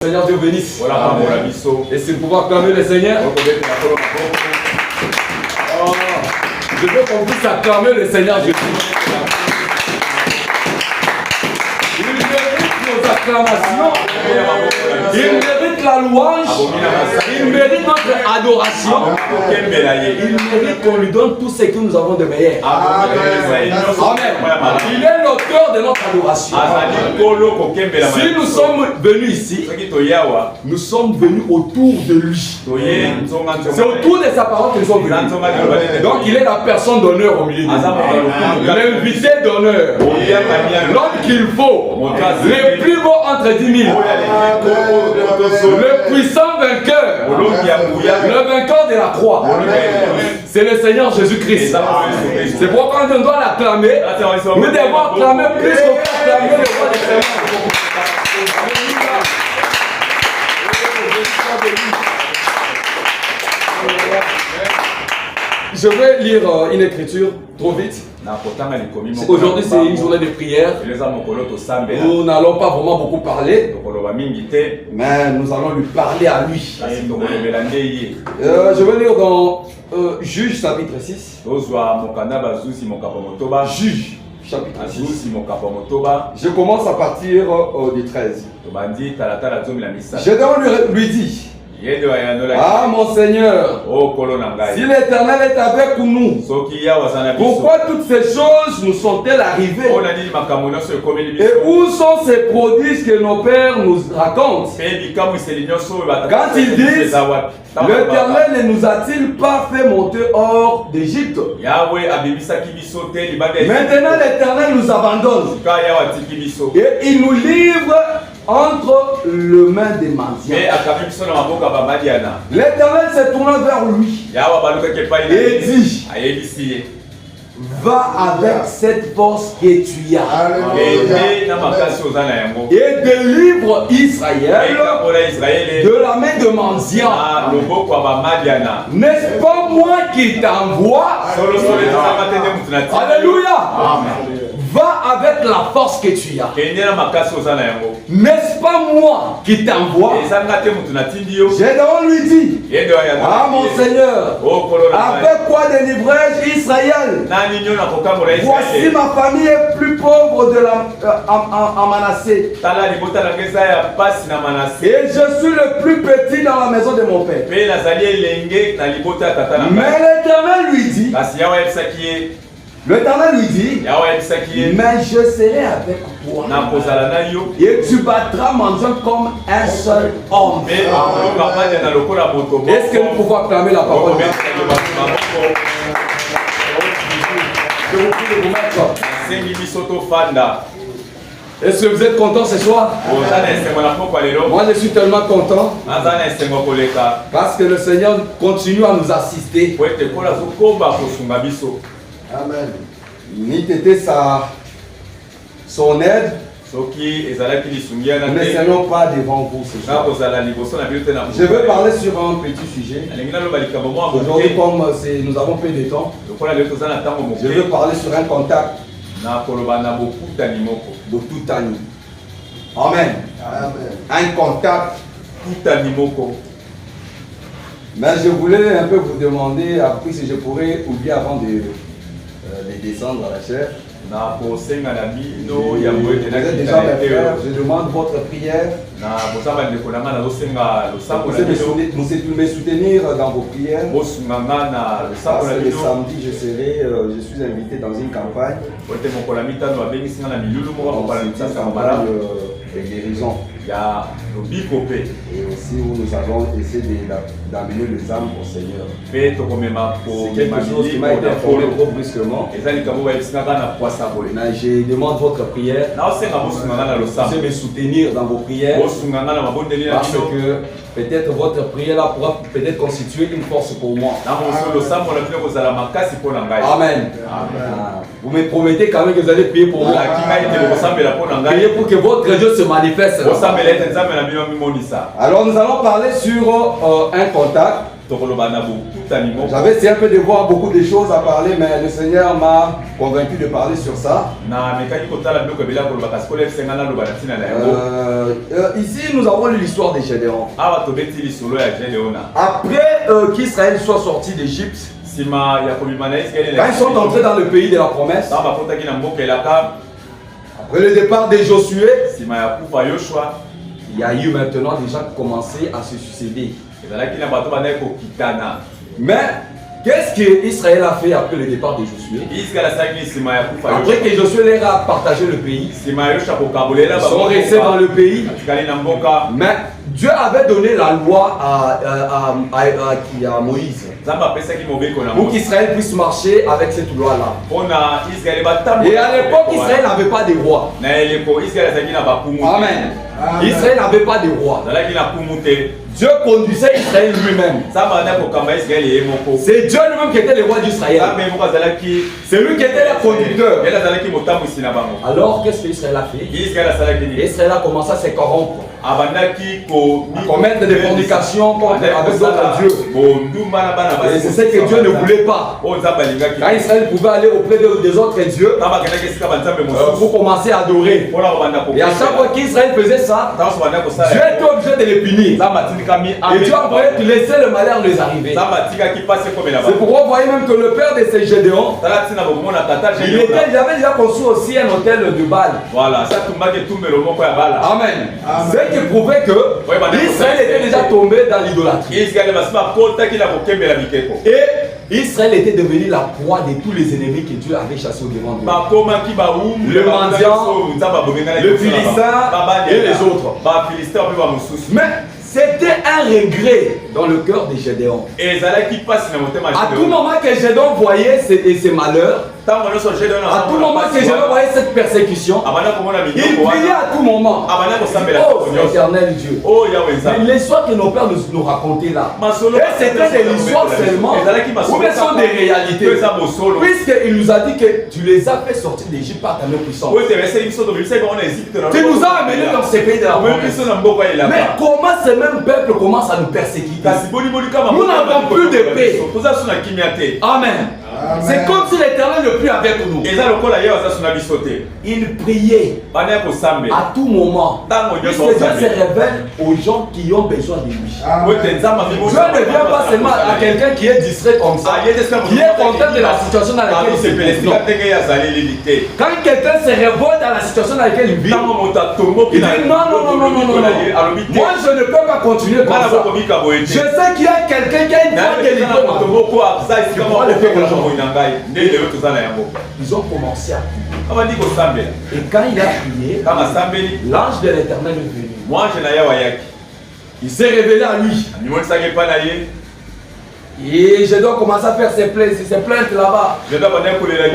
Seigneur Dieu bénisse. Voilà, et c'est pour pouvoir acclamer le Seigneur. Oh, je veux qu'on puisse acclamer le Seigneur Jésus. Il mérite nos acclamations. Il mérite la louange. Il mérite notre adoration. Il mérite qu'on lui donne tout ce que nous avons de meilleur. Amen. Il est l'auteur de notre adoration. Si nous sommes venus ici, nous sommes venus autour de lui. C'est autour de sa parole que nous sommes venus. Donc il est la personne d'honneur au milieu de nous. L'invité d'honneur. L'homme qu'il faut. Le plus beau entre 10 000. Le puissant vainqueur. Le vainqueur de la croix. C'est le Seigneur Jésus-Christ. C'est pourquoi quand on doit l'acclamer, nous devons acclamer plus qu'on peut acclamer le roi des Seigneurs. Je vais lire une écriture trop vite. Aujourd'hui c'est une journée de prière. Nous n'allons pas vraiment beaucoup parler, mais nous allons lui parler à lui. Je vais lire dans Juge chapitre 6. Juge chapitre 6. Je commence à partir du 13. Je dois lui dire: ah mon Seigneur, si l'Éternel est avec nous, pourquoi toutes ces choses nous sont-elles arrivées? Et où sont ces prodiges que nos pères nous racontent? Quand ils disent: l'Éternel ne nous a-t-il pas fait monter hors d'Égypte? Maintenant l'Éternel nous abandonne et il nous livre entre le main des mendiants. L'Éternel se tourna vers lui et dit: va avec cette force que tu as et délivre Israël de la main de mendiants. N'est-ce pas moi qui t'envoie? Alléluia. Va avec la force que tu as. N'est-ce pas moi qui t'envoie? J'ai donc lui dit: ah mon Seigneur, avec quoi délivrerai-je Israël? Voici ma famille est plus pauvre de en Manassé. Et je suis le plus petit dans la maison de mon père. Mais l'Éternel lui dit: mais je serai avec toi et tu battras mendiant comme un seul homme. Est-ce que nous pouvons acclamer la parole? Je vous prie de vous mettre. Est-ce que vous êtes content ce soir? Moi je suis tellement content parce que le Seigneur continue à nous assister. Amen. Ni t'étais son aide, ne seulement pas devant vous ce soir. Je veux parler sur un petit sujet. Aujourd'hui, comme nous avons peu de temps, je veux parler sur un contact. Botutani. Amen. Un contact. Mais je voulais un peu vous demander, après si je pourrais oublier avant de descendre à la chair. Vous êtes déjà mes frères, je demande votre prière. Vous me soutenir dans vos prières. Parce que le samedi, je suis invité dans une campagne. De guérison. Et aussi où nous avons essayé d'amener les âmes au Seigneur. C'est quelque chose qui m'a été informé trop brusquement. Mais je demande votre prière. Vous me soutenir dans vos prières. Parce que peut-être votre prière là pourra peut-être constituer une force pour moi. Amen. Vous me promettez quand même que vous allez prier pour moi. Priez pour que votre Dieu se manifeste. Alors nous allons parler sur un contact. J'avais essayé un peu de voir beaucoup de choses à parler, mais le Seigneur m'a convaincu de parler sur ça. Ici, nous avons lu l'histoire de Gédéon. Après qu'Israël soit sorti d'Égypte, quand ils sont entrés dans le pays de la promesse, après le départ de Josué, il y a eu maintenant des gens qui commençaient à se succéder. Mais qu'est-ce qu'Israël a fait après le départ de Josué? Après que Josué leur a partagé le pays, ils sont restés dans le pays. Mais Dieu avait donné la loi à Moïse pour qu'Israël puisse marcher avec cette loi-là. Et à l'époque, Israël n'avait pas de roi. Amen. Israël n'avait pas de roi. Dieu conduisait Israël lui-même. C'est Dieu lui-même qui était le roi d'Israël. C'est lui qui était le conducteur. Alors qu'est-ce qu'Israël a fait? Israël a commencé à se corrompre, à commettre des fornications avec d'autres dieux. Et c'est ce que Dieu ne voulait pas. Quand Israël pouvait aller auprès des autres dieux pour commencer à adorer. Et à chaque fois qu'Israël faisait ça, Dieu était obligé de les punir. Et Dieu a envoyé de laisser le malheur les arriver. C'est pourquoi vous voyez même que le père de ces Gédéon, il avait déjà construit aussi un hôtel de Baal. Amen. C'est qui prouvait que Israël était déjà tombé dans l'idolâtrie. Et Israël était devenu la proie de tous les ennemis que Dieu avait chassés au-devant de lui. Le mendiant, le Philistin et les autres. Mais c'était un regret dans le cœur de Gédéon. À tout moment que Gédéon voyait ces malheurs, à tout moment que Gédéon voyait cette persécution, il priait à tout moment. Oh, éternel Dieu. Mais l'histoire que nos pères nous racontaient là, c'était des histoires seulement, ou bien sont des réalités. Puisqu'il nous a dit que tu les as fait sortir d'Égypte par ta main puissante. Tu nous as amenés dans ces pays de la promesse. Mais comment ce même peuple commence à nous persécuter? Nous n'avons plus de paix. Amen. C'est comme si l'Éternel n'est plus avec nous. Il priait à tout moment. Puisque Dieu se révèle aux gens qui ont besoin de lui. Dieu ne vient pas seulement à quelqu'un qui est distrait comme ça, qui est content de la situation dans laquelle il se trouve. Quand quelqu'un se révolte dans la situation dans laquelle il vit, il dit non. Moi je ne peux pas continuer comme ça. Je sais qu'il y a quelqu'un qui a une foi délicate. Ils ont commencé à prier. Et quand il a prié, l'ange de l'Éternel est venu. Il s'est révélé à lui. Et je dois commencer à faire ses plaintes là-bas.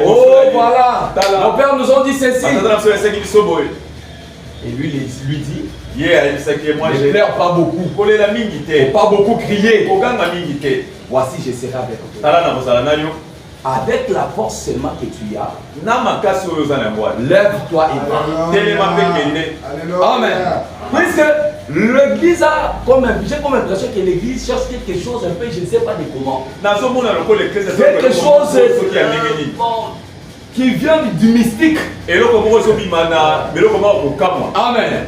Oh voilà, nos pères nous ont dit ceci. Et lui dit, ne pleure pas beaucoup, pas beaucoup crier. Voici, je serai avec toi. Avec la force seulement que tu as, lève-toi et va. Amen. Puisque l'église a j'ai comme l'impression que l'église cherche quelque chose un peu, je ne sais pas de comment. Quelque chose qui vient du mystique. Amen.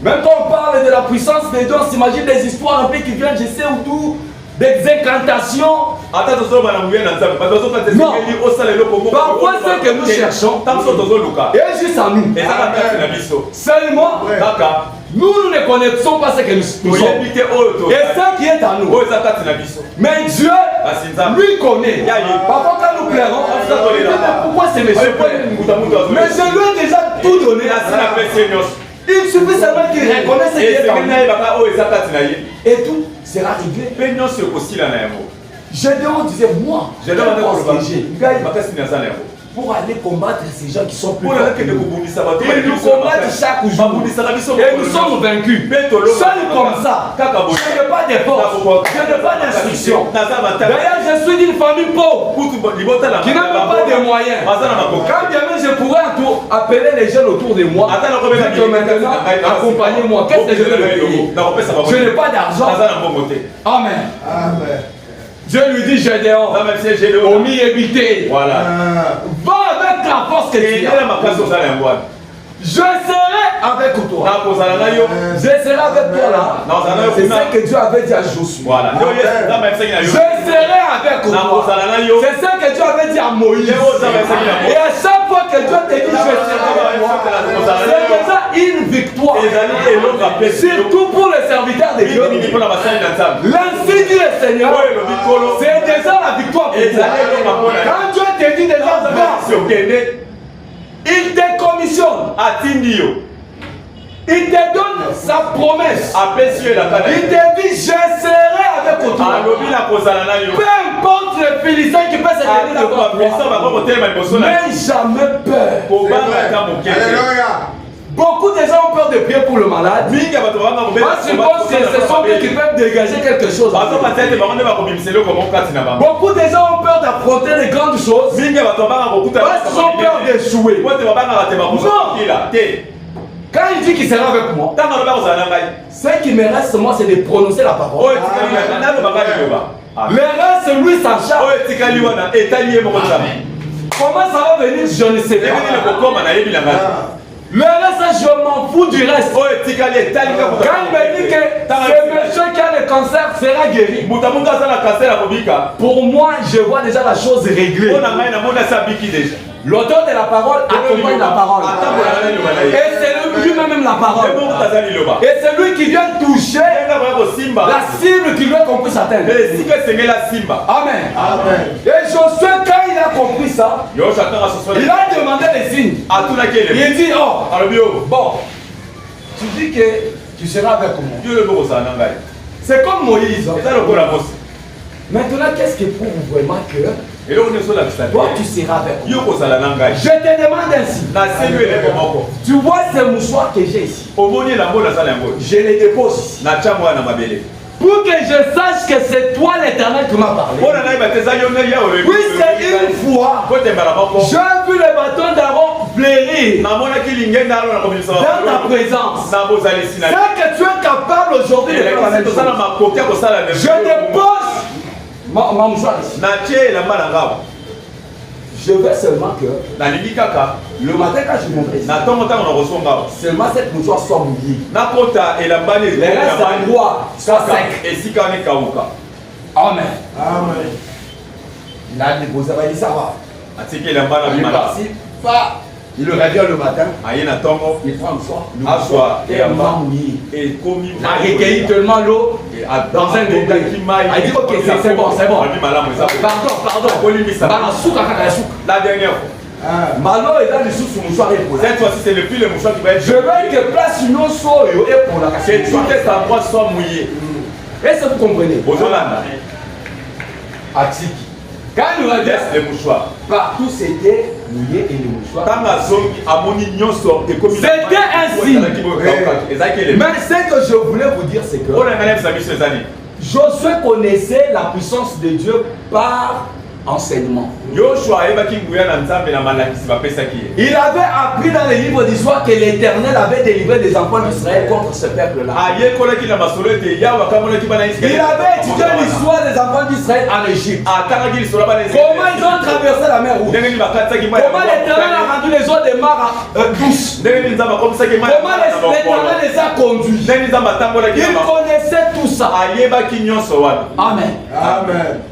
Même quand on parle de la puissance des dons, on s'imagine des histoires un peu qui viennent, je sais où tout. Des incantations. Non. Parfois, ce que nous cherchons est juste à nous. Seulement, nous ne connaissons pas ce que nous sommes. Et ce qui est à nous. Mais Dieu, lui connaît. Parfois, quand nous pleurons, on se dit, mais pourquoi c'est monsieur? Mais je lui ai déjà tout donné. Il suffit seulement qu'il reconnaisse ce qui est en lui. Et tout sera réglé. Gédéon disait, moi, pour aller combattre ces gens qui sont plus forts. Ils nous combattent chaque jour. Et nous sommes vaincus. Seul comme ça, je n'ai pas d'effort, je n'ai pas d'instruction. D'ailleurs, je suis d'une famille pauvre qui n'a même pas de moyens. Quand bien même je pourrais appeler les jeunes autour de moi, maintenant, accompagnez-moi. Qu'est-ce que je vais leur payer? Je n'ai pas d'argent. Amen. Dieu lui dit Gédéon, omis évité. Voilà. Va avec la force que tu as. Je serai avec toi. Je serai avec toi là. C'est ça que Dieu avait dit à Josué. Voilà. Je serai avec toi. C'est ça que Dieu avait dit à Moïse. Et à chaque fois que Dieu te dit je serai avec toi, c'est déjà une victoire. Surtout pour les serviteurs de Dieu. L'ainsi dit le Seigneur, c'est déjà la victoire pour toi. Quand Dieu te dit déjà va, il te commissionne. Il te donne sa promesse. Il te dit je serai avec toi. Peu importe le Philistin qui peut se tenir devant toi, mais jamais peur. Alléluia. Beaucoup de gens ont peur de prier pour le malade. Parce qu'ils pensent que ce sont eux qui peuvent dégager quelque chose. Beaucoup de gens ont peur d'affronter les grandes choses. Parce qu'ils ont peur d'échouer. Non. Quand il dit qu'il sera avec moi, ce qui me reste moi, c'est de prononcer la parole. Le reste, lui, s'en charge. Comment ça va venir, je ne sais pas. Le reste, je m'en fous du reste. Quand il me dit que ce monsieur qui a le cancer sera guéri, pour moi, je vois déjà la chose réglée. L'auteur de la parole accompagne la parole. Et c'est lui-même la parole. Et c'est lui qui vient toucher la cible qui lui a compris atteindre. Amen. Et Josué, quand il a compris ça, il a demandé les signes. Il dit, oh, bon, tu dis que tu seras avec moi. C'est comme Moïse. Maintenant, qu'est-ce qui prouve vraiment que toi tu seras avec moi? Je te demande ainsi. Tu vois ces mouchoirs que j'ai ici. Je les dépose ici. Pour que je sache que c'est toi l'Éternel qui m'a parlé. Oui, c'est une fois, j'ai vu le bâton d'Aaron fleurir dans ta présence. C'est que tu es capable aujourd'hui de faire la même chose. Je dépose ma mouchoir ici. Je veux seulement que le matin quand je viendrai ici, seulement cette mouchoir soit mouillée. Les restes d'endroit soit sec. Amen. Il a déposé, il dit ça va. Il est parti, il le revient le matin, il prend le soir, et il m'a mouillé. Il a recueilli tellement l'eau dans un gobelet. Il dit ok, c'est bon. Pardon. La dernière fois. Malo est dans le sous mouchoir et pour cette fois-ci, c'est depuis le mouchoir qui va être. Je veux que place une eau et pour la casse. Que tout cet endroit soit mouillé. Est-ce que vous comprenez? Atiki. Quand nous regardons les mouchoirs, partout c'était mouillé et les mouchoirs. C'était un signe. Mais ce que je voulais vous dire, c'est que Josué connaissait la puissance de Dieu par enseignement. Il avait appris dans les livres d'histoire que l'Éternel avait délivré des enfants d'Israël contre ce peuple-là. Il avait étudié l'histoire des enfants d'Israël en Égypte. Comment ils ont traversé la mer Rouge. Comment l'Éternel a rendu les eaux des mers douces. Comment l'Éternel les a conduits. Il connaissait tout ça. Amen.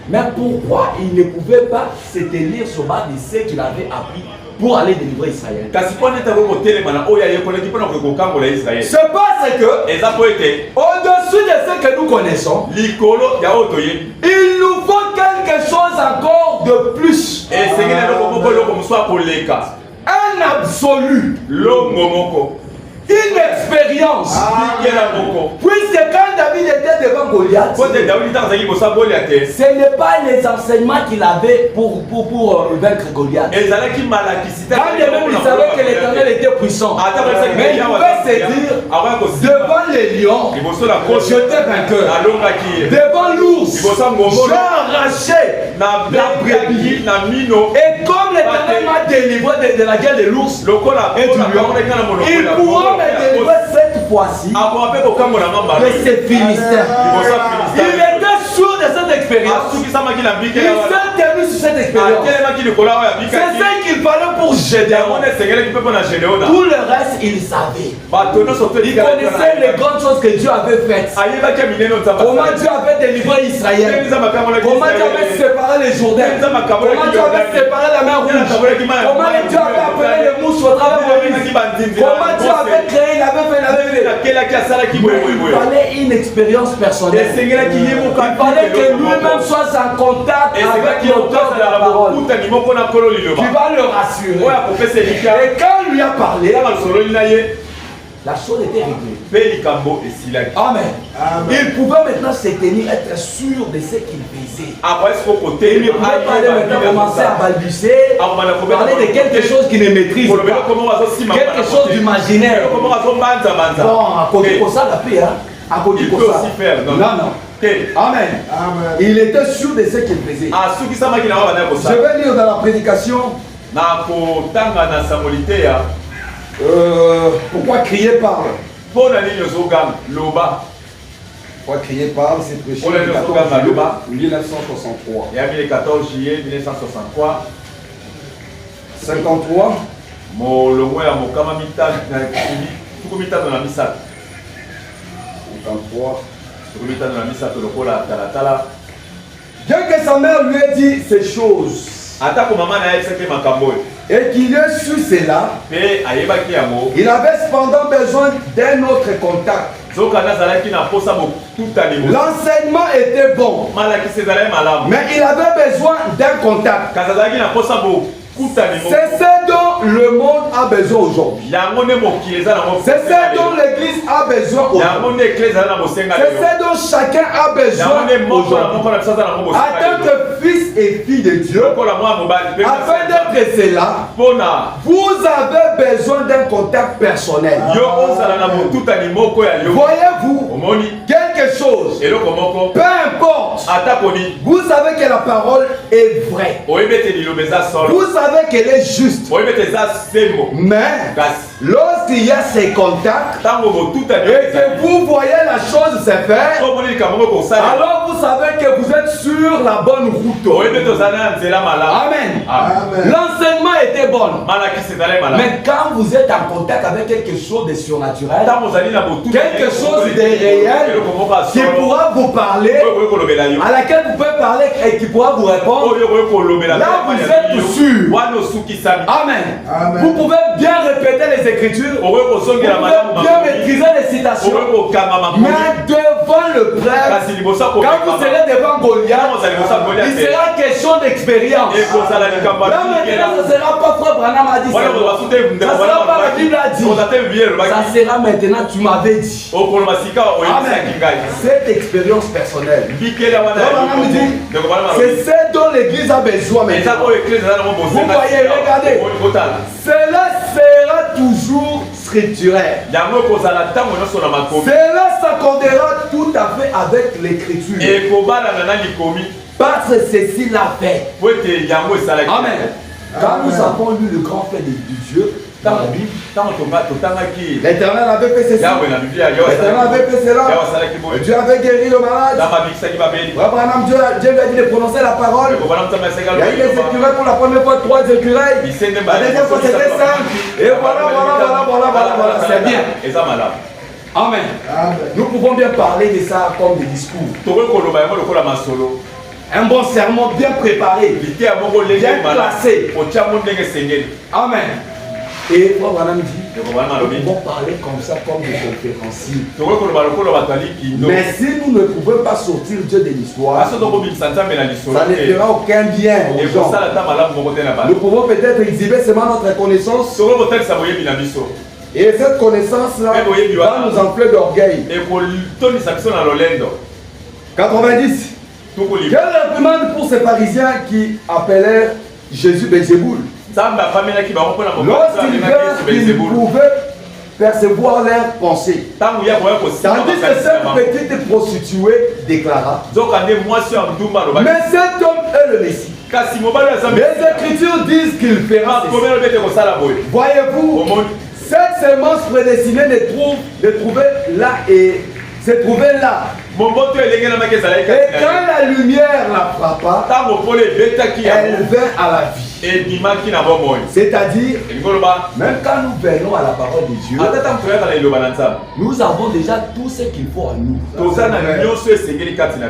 Mais pourquoi il ne pouvait pas se tenir sur base de ce qu'il avait appris pour aller délivrer Israël? C'est parce que au-dessus de ce que nous connaissons, il nous faut quelque chose encore de plus. Un absolu. Une expérience. Puisque quand David était est devant Goliath, ce n'est pas les enseignements qu'il avait pour vaincre Goliath. Quand même il savait que l'Éternel était puissant. Mais il pouvait se dire, devant les lions, j'étais vainqueur. Devant l'ours, j'ai arraché la brebis. Et comme l'Éternel m'a délivré de la guerre de l'ours et du lion, il pourra me délivrer cette fois-ci de ces Philistins. Il était sûr de cette expérience. Il s'est tenu sur cette expérience. C'est ce qu'il fallait pour Gédéon. Tout le reste, il savait. Il connaissait les grandes choses que Dieu avait faites. Comment Dieu avait délivré Israël. Comment Dieu avait séparé les Jourdains. Comment Dieu avait séparé la mer Rouge. Comment Dieu avait appelé les mouches au travers de lui. Comment Dieu avait créé, il avait fait. Il fallait une expérience personnelle. Il fallait que lui-même soit en contact avec l'auteur de la parole. Qui va le rassurer. Et quand il lui a parlé, la chose était réglée. Amen. Il pouvait maintenant se tenir, être sûr de ce qu'il faisait. Il ne pouvait pas maintenant commencer à balbutier, parler de quelque chose qu'il ne maîtrise pas, quelque chose d'imaginaire. Bon, à côté de ça, la paix, à côté de ça. Non. Amen. Il était sûr de ce qu'il faisait. Je vais lire dans la prédication. Pourquoi crier parle? Pourquoi crier parle? C'est prêché le 14 juillet 1963. Il y a le 14 juillet 1963. 53. Bien que sa mère lui ait dit ces choses, et qu'il ait su cela, il avait cependant besoin d'un autre contact. L'enseignement était bon, mais il avait besoin d'un contact. C'est ce dont le monde a besoin aujourd'hui. C'est ce dont l'église a besoin aujourd'hui. C'est ce dont chacun a besoin aujourd'hui. En tant que fils et fille de Dieu, afin d'être cela, vous avez besoin d'un contact personnel. Voyez-vous quelque chose, peu importe, vous savez que la parole est vraie. Vous savez qu'elle est juste. Mais lorsqu'il y a ces contacts et que vous voyez la chose se faire, alors vous savez que vous êtes sur la bonne route. Amen. L'enseignement était bon. Mais quand vous êtes en contact avec quelque chose de surnaturel, quelque chose de réel qui pourra vous parler, à laquelle vous pouvez parler et qui pourra vous répondre, là vous êtes sûr. Amen. Vous pouvez bien répéter les Écritures, vous pouvez bien maîtriser les citations, mais devant le prêtre, quand vous serez devant Goliath, il sera question d'expérience. Là maintenant, ce ne sera pas Frère Branham a dit, ça ne sera pas la Bible a dit, ça sera maintenant tu m'avais dit. Amen. Cette expérience personnelle, c'est ce dont l'église a besoin maintenant. Vous voyez, regardez, cela sera toujours scripturaire. Cela s'accordera tout à fait avec l'écriture. Parce que ceci l'a fait. Amen. Quand nous avons lu le grand fait de Dieu dans la Bible, l'Éternel avait fait ceci, l'Éternel avait fait cela, Dieu avait guéri le malade, Abraham, Dieu lui a dit de prononcer la parole, il y a eu des écureuils pour la première fois, 3 écureuils, la deuxième fois c'était 5, et voilà, c'est bien. Amen. Nous pouvons bien parler de ça comme des discours. Un bon sermon bien préparé, bien placé. Amen. Et Frère Branham dit, nous pouvons parler comme ça, comme des conférenciers. Mais si nous ne pouvons pas sortir Dieu de l'histoire, ça ne fera aucun bien aux gens. Nous pouvons peut-être exhiber seulement notre connaissance. Et cette connaissance-là va nous enfler d'orgueil. 90. Quelle réprimande pour ces pharisiens qui appelèrent Jésus Belzéboul? Lorsqu'ils pouvaient percevoir leurs pensées. Tandis que cette petite prostituée déclara: mais cet homme est le Messie. Les Écritures disent qu'il fera ceci. Voyez-vous, cette sémence prédestinée de trouver là et se trouvait là. Et quand la lumière la frappa, elle vint à la vie. C'est-à-dire, même quand nous venons à la parole de Dieu, nous avons déjà tout ce qu'il faut à nous.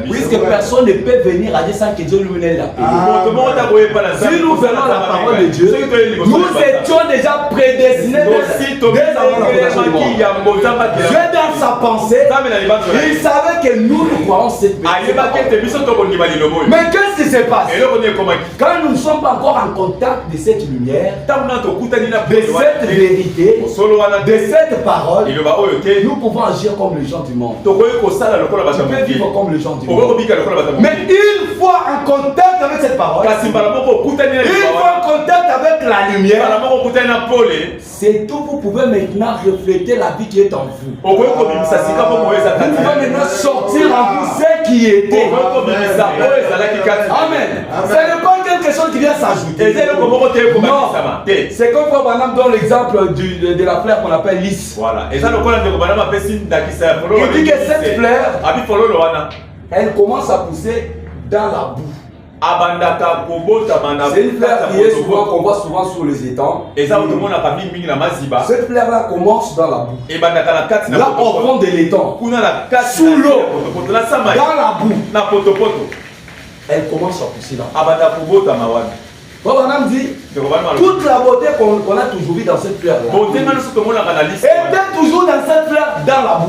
Puisque personne ne peut venir à Dieu sans que Dieu lui ait appelé. Si nous venons à la parole de Dieu, nous étions déjà prédestinés dès avant la fondation du monde. Dieu dans sa pensée, il savait que nous croyons cette vérité. Mais qu'est-ce qui se passe? Quand nous ne sommes pas encore en contact de cette lumière, de cette vérité, de cette parole, nous pouvons agir comme les gens du monde. Nous pouvons vivre comme les gens du monde. Mais une fois en contact avec cette parole, une fois en contact avec la lumière, c'est tout. Vous pouvez maintenant refléter la vie qui est en vous. Vous pouvez maintenant sortir en vous ce qui était. Amen. Ce n'est pas quelque chose qui vient s'ajouter. Non. C'est comme quand Banam donne l'exemple de la fleur qu'on appelle lys. Voilà. Il dit que cette fleur, elle commence à pousser dans la boue. C'est une fleur qui est souvent, qu'on voit souvent sur les étangs. Cette fleur-là commence dans la boue. Là, au fond de l'étang, sous l'eau, dans la boue, elle commence à pousser là. Banam dit, toute la beauté qu'on a toujours vue dans cette fleur-là était toujours dans cette fleur, dans la boue.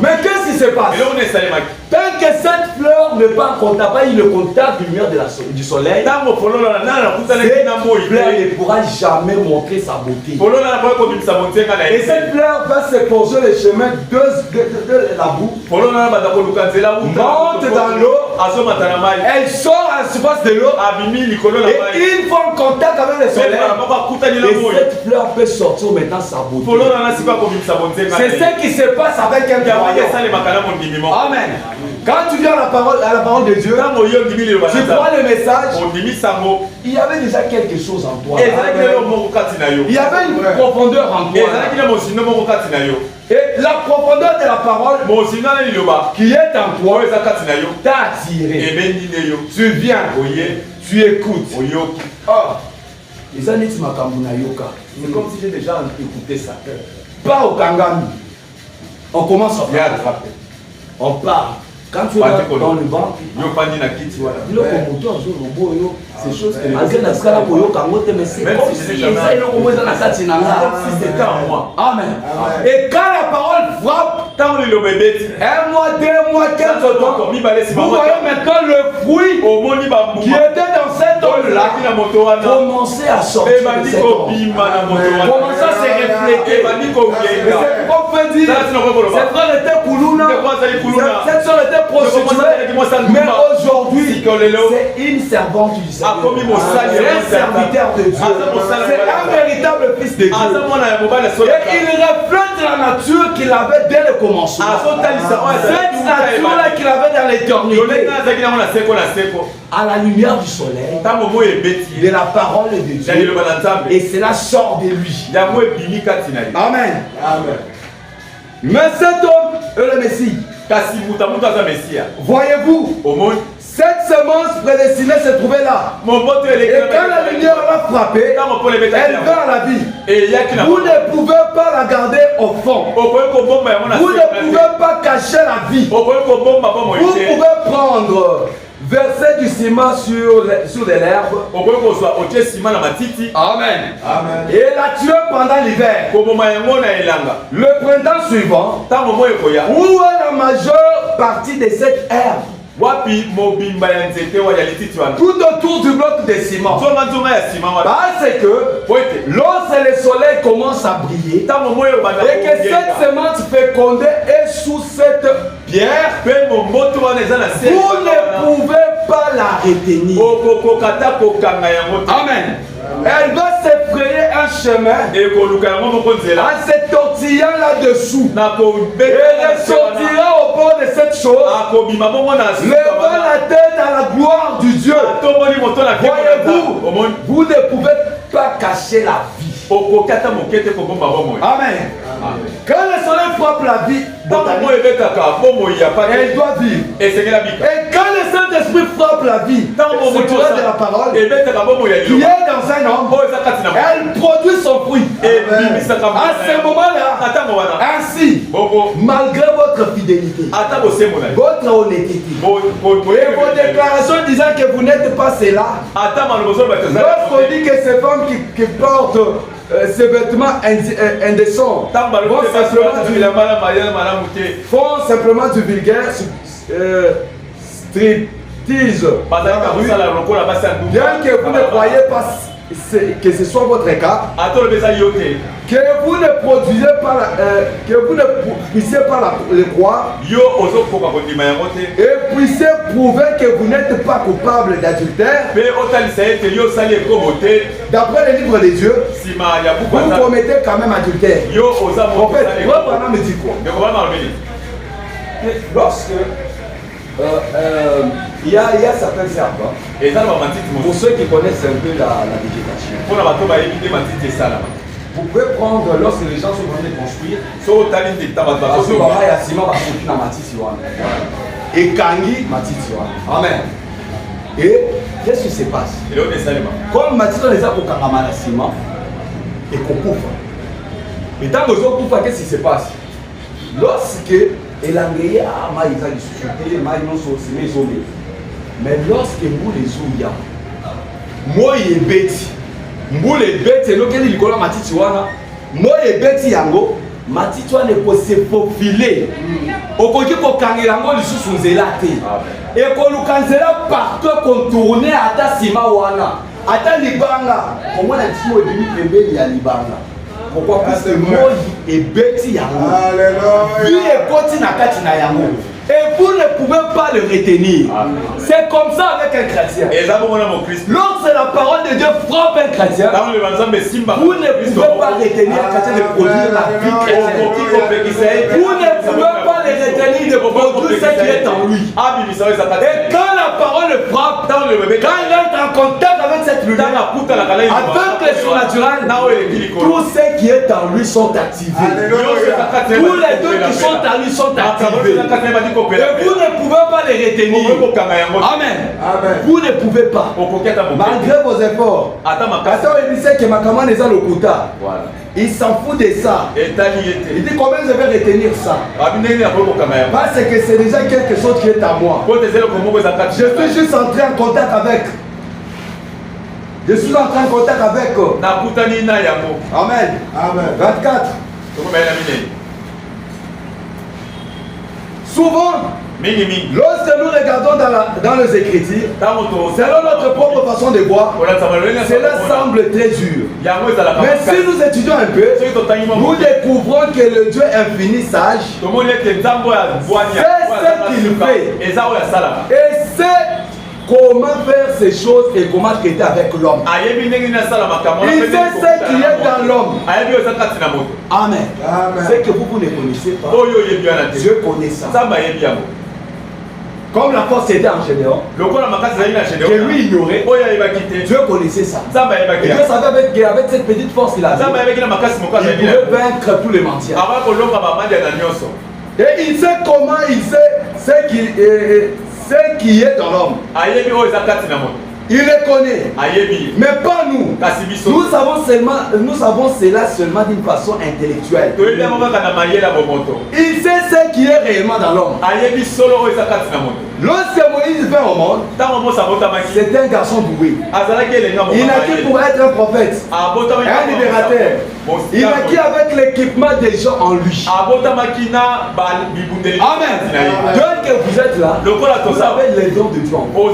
Mais qu'est-ce qui se passe? Tant que cette fleur n'est pas en contact, pas eu le contact du lumière du soleil, cette fleur ne pourra jamais montrer sa beauté. Et cette fleur va se poser le chemin de la boue, monte dans l'eau, elle sort à la surface de l'eau, et une fois en contact avec le soleil, et cette fleur peut sortir maintenant sa beauté. C'est ce qui se passe avec un croyant. Amen. Quand tu viens à la parole de Dieu, tu prends le message, il y avait déjà quelque chose en toi. Il y avait une profondeur en toi. Et la profondeur de la parole qui est en toi t'a attiré. Tu viens, tu écoutes. C'est comme si j'ai déjà écouté ça. Pas au Kangami. On commence à faire. On parle. Quand tu es dans le banc, c'est chose que c'était en moi. Amen. Et quand la parole frappe, un mois, 2 mois, 15 ans, vous voyez maintenant le fruit qui était dans cet homme-là commencer à sortir de cet homme. Commencer à se refléter. C'est pourquoi on peut dire, cette frère était Koulouna, cette soeur était prostituée, mais aujourd'hui, c'est une servante du Seigneur. C'est un serviteur de Dieu. C'est un véritable fils de Dieu. Et il reflète la nature qu'il avait dès le commencement. Cette nature-là qu'il avait dans l'éternité. À la lumière du soleil, de la parole de Dieu. Et cela sort de lui. Amen. Mais cet homme est le Messie. Voyez-vous, cette semence prédestinée se trouvait là. Et quand la lumière l'a frappée, elle vint à la vie. Vous ne pouvez pas la garder au fond. Vous ne pouvez pas cacher la vie. Vous pouvez prendre, verser du ciment sur de l'herbe. Amen. Et la tuer pendant l'hiver. Le printemps suivant, où est la majeure partie de cette herbe? Tout autour du bloc de ciment. Parce que lorsque le soleil commence à briller et que cette semence fécondée est sous cette pierre, vous ne pouvez pas la retenir. Amen. Elle va s'effrayer un chemin en se tortillant là-dessous. Elle sortira au bord de cette chose, levant la tête à la gloire du Dieu. Voyez-vous, vous ne pouvez pas cacher la vie. Amen. Quand le soleil frappe la vie, elle doit vivre. Et quand le Saint-Esprit frappe la vie, c'est de la parole qui est dans un homme, elle produit son fruit. À ce moment-là, ainsi, malgré votre fidélité, votre honnêteté et vos déclarations disant que vous n'êtes pas cela, lorsqu'on dit que ces femmes qui portent ces vêtements indécents font simplement du vulgaire striptease. Bien que vous ne croyez pas que ce soit votre cas, que vous ne produisez pas que vous ne puissiez pas le croire et puissiez prouver que vous n'êtes pas coupable d'adultère. D'après le livre des dieux, vous commettez quand même adultère. En fait, votre me dit quoi? Lorsque il y a certains arbres, pour ceux qui connaissent un peu la végétation, vous pouvez prendre, lorsque les gens sont en train de construire, et Kangi Matiti. Amen. Et qu'est-ce qui se passe? Comme Matiti les a pour Kangamana ciment et qu'on couvre. Et tant que vous couvre, qu'est-ce qui se passe? Lorsque et la meilleure maïsa du société, maïnon saucé, isolé. Mais lorsque vous les ouya, moi et bêti, moi les bêti, nous qui nous collons matiti wana, moi et bêti yango, matiti wana peut se faufiler. Au côté pour kangirango les sous sont zélatés. Et pour nous canceller partout contourner à ta sima wana, à ta libanga, au moins la timo est venu pembe ya libanga. Pourquoi? Parce que moi et bêti yango. Vie et koti na kati na yango. Et vous ne pouvez pas le retenir. C'est comme ça avec un chrétien. Lorsque la parole de Dieu frappe un chrétien, vous ne pouvez pas retenir un chrétien de produire la vie chrétienne. Vous ne pouvez pas le retenir de produire ce qui est en lui. Et quand la parole le frappe, quand il est en contact avec cette lumière, avec le surnaturel, tout ce qui est en lui sont activés. Tous les deux qui sont en lui sont activés. Et vous ne pouvez pas les retenir. Amen. Amen. Vous ne pouvez pas. Malgré vos efforts. Attends, il sait que ma commande est dans le Kouta. Il s'en fout de ça. Il dit combien je vais retenir ça. Parce que c'est déjà quelque chose qui est à moi. Je suis juste entré en contact avec. Je suis entré en contact avec. Amen. Amen. 24. Souvent, lorsque nous regardons dans les Écritures, selon notre propre façon de voir, cela semble très dur. Mais si nous étudions un peu, nous découvrons que le Dieu infini sage sait ce qu'il fait. Et c'est comment faire ces choses et comment traiter avec l'homme. Il sait ce qui est dans l'homme. Amen. C'est que vous ne connaissez pas. Dieu connaît ça. Comme la force était en Gédéon, que lui ignorait, Dieu connaissait ça. Et Dieu savait qu'avec cette petite force il avait, il pouvait vaincre tous les mendiants. Et il sait comment, il sait ce qui est dans l'homme. Il le connaît. Mais pas nous. Nous savons cela seulement d'une façon intellectuelle. Il sait ce qui est réellement dans l'homme. Lorsque Moïse vint au monde, c'était un garçon doué. Il naquit pour être un prophète, un libérateur. Il naquit avec l'équipement des gens en lui. Amen. Donc que vous êtes là, vous avez les dons de Dieu en vous.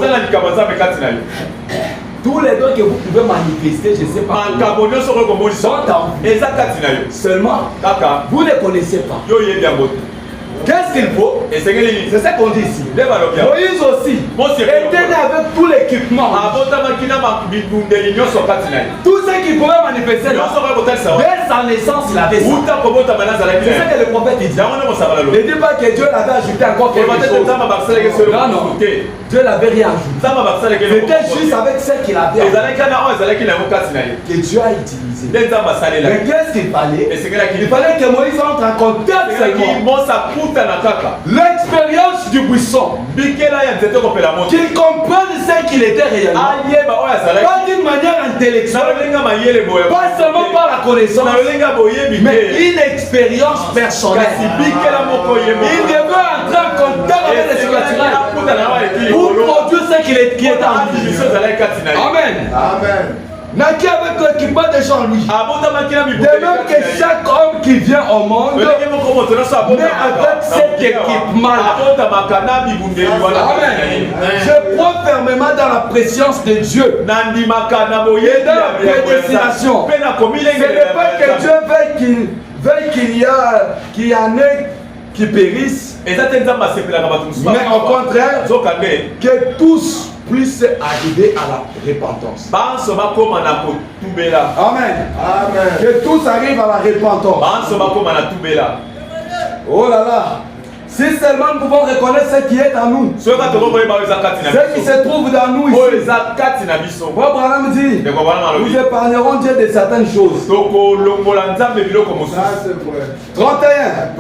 Tous les dons que vous pouvez manifester, je ne sais pas, sont en vous. Seulement, vous ne connaissez pas. Qu'est-ce qu'il faut? C'est ce qu'on dit ici. Moïse aussi était né avec tout l'équipement. Tout ce qu'il pouvait manifester, dès sa naissance, il avait ça. C'est ce que le prophète dit. Ne dis pas que Dieu l'avait ajouté encore quelque chose. Non, non. Dieu n'avait rien ajouté. C'était juste avec ce qu'il avait que Dieu a utilisé. Mais qu'est-ce qu'il fallait? Il fallait que Moïse entre en contact seulement. L'expérience du buisson, qu'il comprenne ce qu'il était réellement, pas d'une manière intellectuelle, pas seulement par la connaissance, mais une expérience personnelle. Il devait entrer en contact avec le surnaturel pour produire ce qui est en lui. Amen. Amen. Naquit avec l'équipement de Jean-Louis. De même que chaque homme qui vient au monde, mais avec cet équipement-là. Amen. Je crois fermement dans la préscience de Dieu et dans la prédestination. Ce n'est pas que Dieu veuille qu'il y en ait qui périssent, mais au contraire, que tous puissent arriver à la repentance. Amen. Amen. Que tous arrivent à la repentance. Oh là là. Si seulement nous pouvons reconnaître ce qui est en nous, ce qui se trouve dans nous ici. Abraham dit, nous épargnerons Dieu de certaines choses. 31.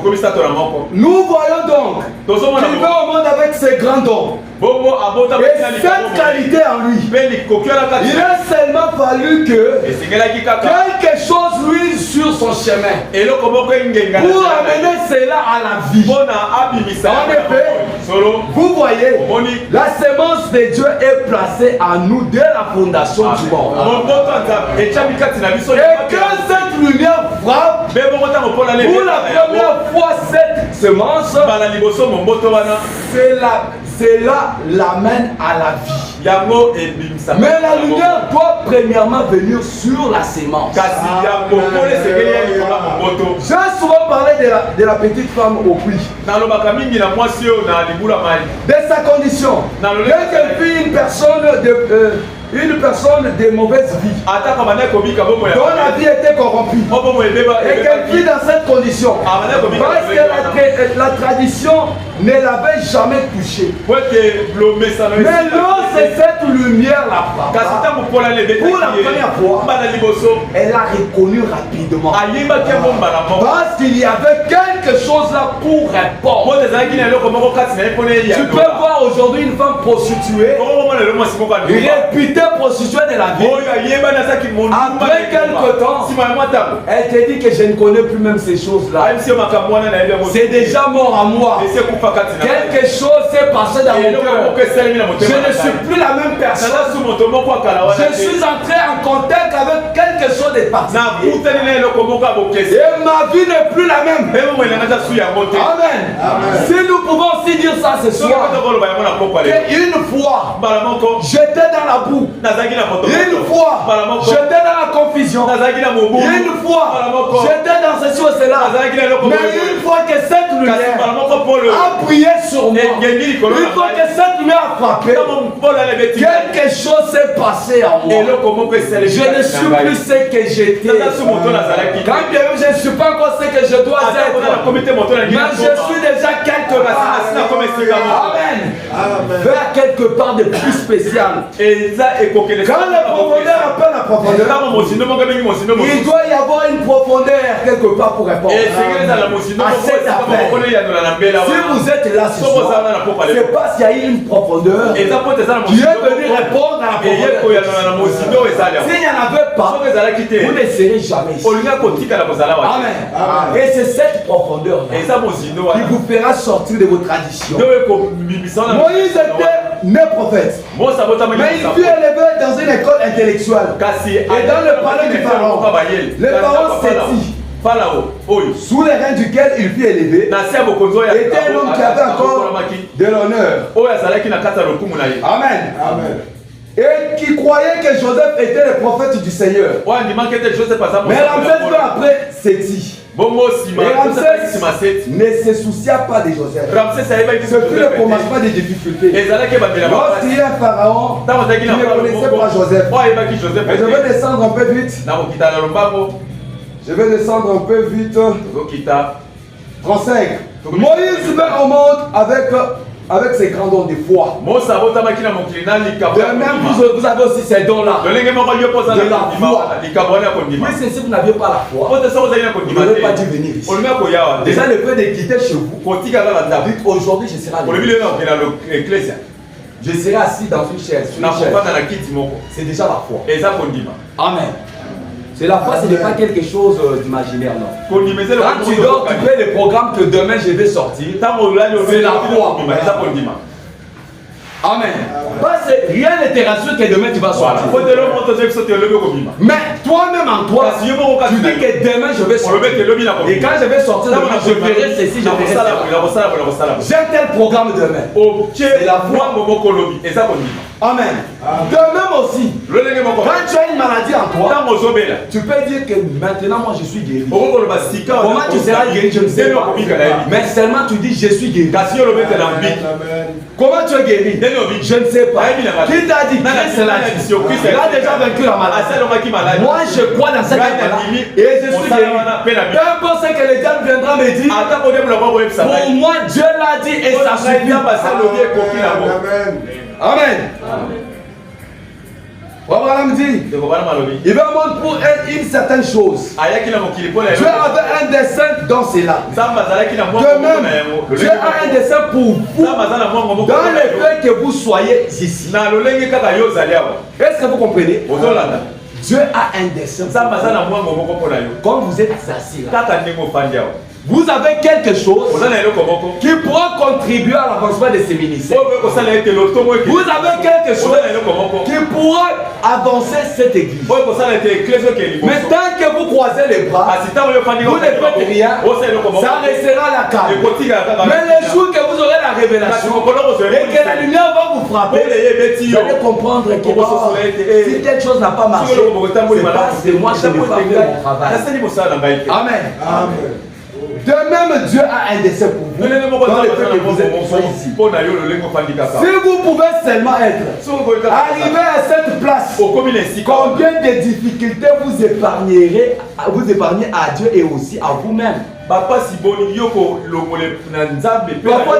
Nous voyons donc qu'il va au monde avec ses grands dons. Et cette qualité en lui, il a seulement fallu que quelque chose lui sur son chemin pour amener cela à la vie. En effet, vous voyez, la semence de Dieu est placée en nous dès la fondation du monde. Et quand cette lumière frappe, pour la première fois cette semence, cela l'amène à la vie. Mais la lumière doit premièrement venir sur la semence. J'ai souvent parlé de la petite femme au puits. De sa condition. Dès qu'elle fut une personne de mauvaise vie, dont la vie était corrompue, et qu'elle fut dans cette condition, parce que la tradition ne l'avait jamais touchée. Mais lorsque cette lumière la frappe, pour la première fois, elle a reconnu rapidement, parce qu'il y avait quelque chose là pour répondre. Tu peux voir aujourd'hui une femme prostituée, réputée prostituée de la vie. Après quelque temps, elle te dit que je ne connais plus même ces choses-là. C'est déjà mort à moi. Quelque chose s'est passé dans mon cœur. Je ne suis plus la même personne. Je suis entré en contact avec quelque chose de particulier. Et ma vie n'est plus la même. Amen. Si nous pouvons aussi dire ça ce soir, une fois, j'étais dans la boue. Une fois, j'étais dans la confusion. Une fois, j'étais dans ceci ou cela. Mais une fois que cette lumière a prié sur moi, une fois que cette lumière a frappé, quelque chose s'est passé en moi. Je ne suis plus ce que j'étais. Quand bien même je ne suis pas encore ce que je dois être, mais je suis déjà quelque part. Amen. Vers quelque part de plus spécial. Quand les profondeurs appellent à profondeur. Il doit y avoir une profondeur quelque part pour répondre à cette affaire. Si vous êtes là ce soir, c'est parce qu'il y a eu une profondeur qui est venu répondre à la profondeur. S'il n'y en avait pas, vous ne serez jamais ici. Amen. Et c'est cette profondeur-là qui vous fera sortir de vos traditions. Moïse était né prophète, mais il fut élevé dans une école intellectuelle. Et dans le palais du pharaon, le pharaon Séti, sous les reins duquel il fut élevé, était un homme qui avait encore de l'honneur. Amen. Amen. Et qui croyait que Joseph était le prophète du Seigneur. Mais Ramsès veut après Séti. Et Ramsès ne se soucia pas de Joseph. Ce fut le commencement des difficultés. Lorsqu'il y a un pharaon qui ne connaissait pas Joseph, et je vais descendre un peu vite. Je vais descendre un peu vite. 35. Moïse met au monde avec ses grands dons de foi. De même, vous avez aussi ces dons-là. De la foi. Oui, c'est si vous n'aviez pas la foi, vous n'aurez pas dû venir ici. Déjà, le fait de quitter chez vous, dites aujourd'hui, je serai à l'église. Je serai assis dans une chaise. C'est déjà la foi. Amen. C'est la foi, ce n'est pas quelque chose d'imaginaire, non. Quand tu dors, tu fais le programme que demain je vais sortir. C'est la foi. Amen. Parce que rien ne te rassure que demain tu vas sortir. Mais toi-même en toi, tu dis que demain je vais sortir. Et quand je vais sortir demain, je ferai ceci, je ferai ça. J'ai tel programme demain. C'est la foi. Amen. De même aussi, quand tu as une maladie en toi, tu peux dire que maintenant moi je suis guéri. Comment tu seras guéri, je ne sais pas. Mais seulement tu dis je suis guéri. Comment tu es guéri? Je ne sais pas. Qui t'a dit? Christ l'a dit. Il a déjà vaincu la maladie. Moi je crois dans cette maladie et je suis guéri. Peu importe ce que le diable viendra me dire, pour moi Dieu l'a dit et ça suffit. Amen. Abraham dit, il va monter pour une certaine chose. Dieu avait un dessein dans cela. De même, Dieu a un dessein pour vous dans le fait que vous soyez ici. Est-ce que vous comprenez? Dieu a un dessein. Comme vous êtes assis là, vous avez quelque chose qui pourra contribuer à l'avancement de ces ministères. Vous avez quelque chose qui pourra avancer cette église. Mais tant que vous croisez les bras, vous ne faites rien, ça restera la calme. Mais le jour que vous aurez la révélation et que la lumière va vous frapper, vous allez comprendre que si quelque chose n'a pas marché, c'est parce que moi je n'ai pas fait mon travail. Amen. Amen. De même, Dieu a un dessein pour vous. Dans le fait que vous êtes ici. Si vous pouvez seulement être arrivé à cette place, combien de difficultés vous épargnez à Dieu et aussi à vous-même. Parfois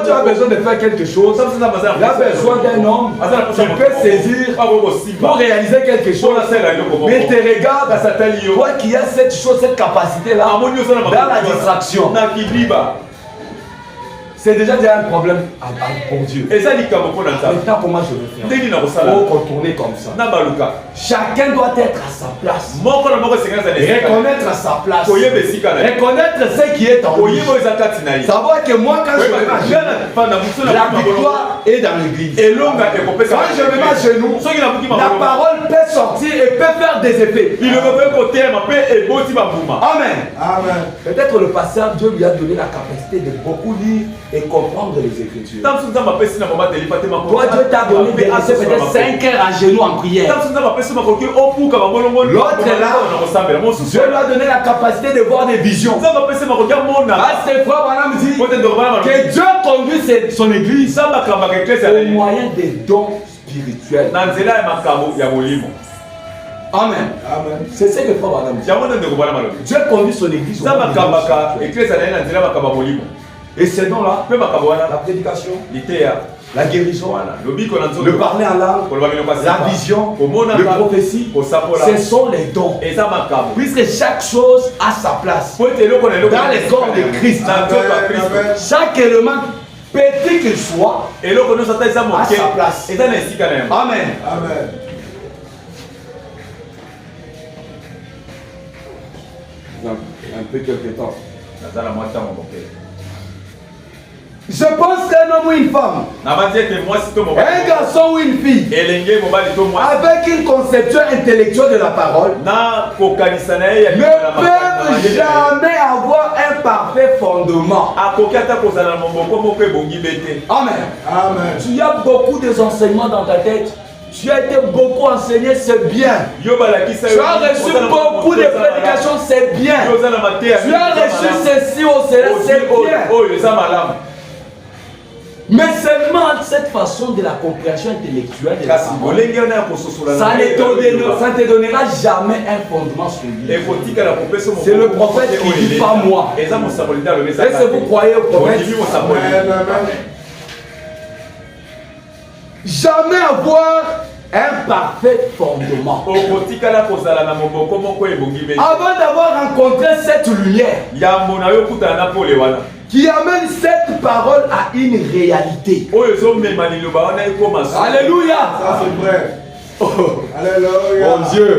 tu as besoin de faire quelque chose. Il a besoin d'un homme qui peut saisir pour réaliser quelque chose. Mais te regarde, toi qui as cette chose, cette capacité là, dans la distraction. C'est déjà un problème pour Dieu. Maintenant, comment je vais faire pour contourner comme ça? Chacun doit être à sa place. Reconnaître à sa place. Reconnaître ce qui est en lui. Savoir que moi, quand je me mets à genoux, la victoire est dans l'église. Quand je me mets à genoux, la parole peut sortir et peut faire des effets. Amen. Amen. Peut-être le pasteur, Dieu lui a donné la capacité de beaucoup lire et comprendre les Écritures. Toi, Dieu t'a donné de rester peut-être 5 heures à genoux en prière. L'autre est là, Dieu lui a donné la capacité de voir des visions. Ah, c'est frère Branham dit que Dieu conduit son église au moyen des dons spirituels. Amen. C'est ce que frère Branham dit. Dieu conduit son église au moyen des dons spirituels. Et ces dons-là, la prédication, la guérison, le parler en langue, la vision, le prophétie, ce sont les dons. Puisque chaque chose a sa place. Dans les corps de Christ, chaque élément, petit qu'il soit, a sa place. Amen. Amen. Un peu quelque temps. Je pense qu'un homme ou une femme, un garçon ou une fille, avec une conception intellectuelle de la parole, ne peuvent jamais avoir un parfait fondement. Amen. Amen. Tu as beaucoup d'enseignements dans ta tête. Tu as été beaucoup enseigné, c'est bien. Tu as reçu beaucoup de prédications, c'est bien. Tu as reçu ceci au cela, c'est bien. Mais seulement cette façon de la compréhension intellectuelle de la parole, ça ne te donnera jamais un fondement solide. C'est le prophète qui dit pas moi. Est-ce que vous croyez au prophète? Jamais avoir un parfait fondement. Avant d'avoir rencontré cette lumière qui amène cette parole à une réalité. Alléluia. Ça c'est vrai. Alléluia. Mon Dieu.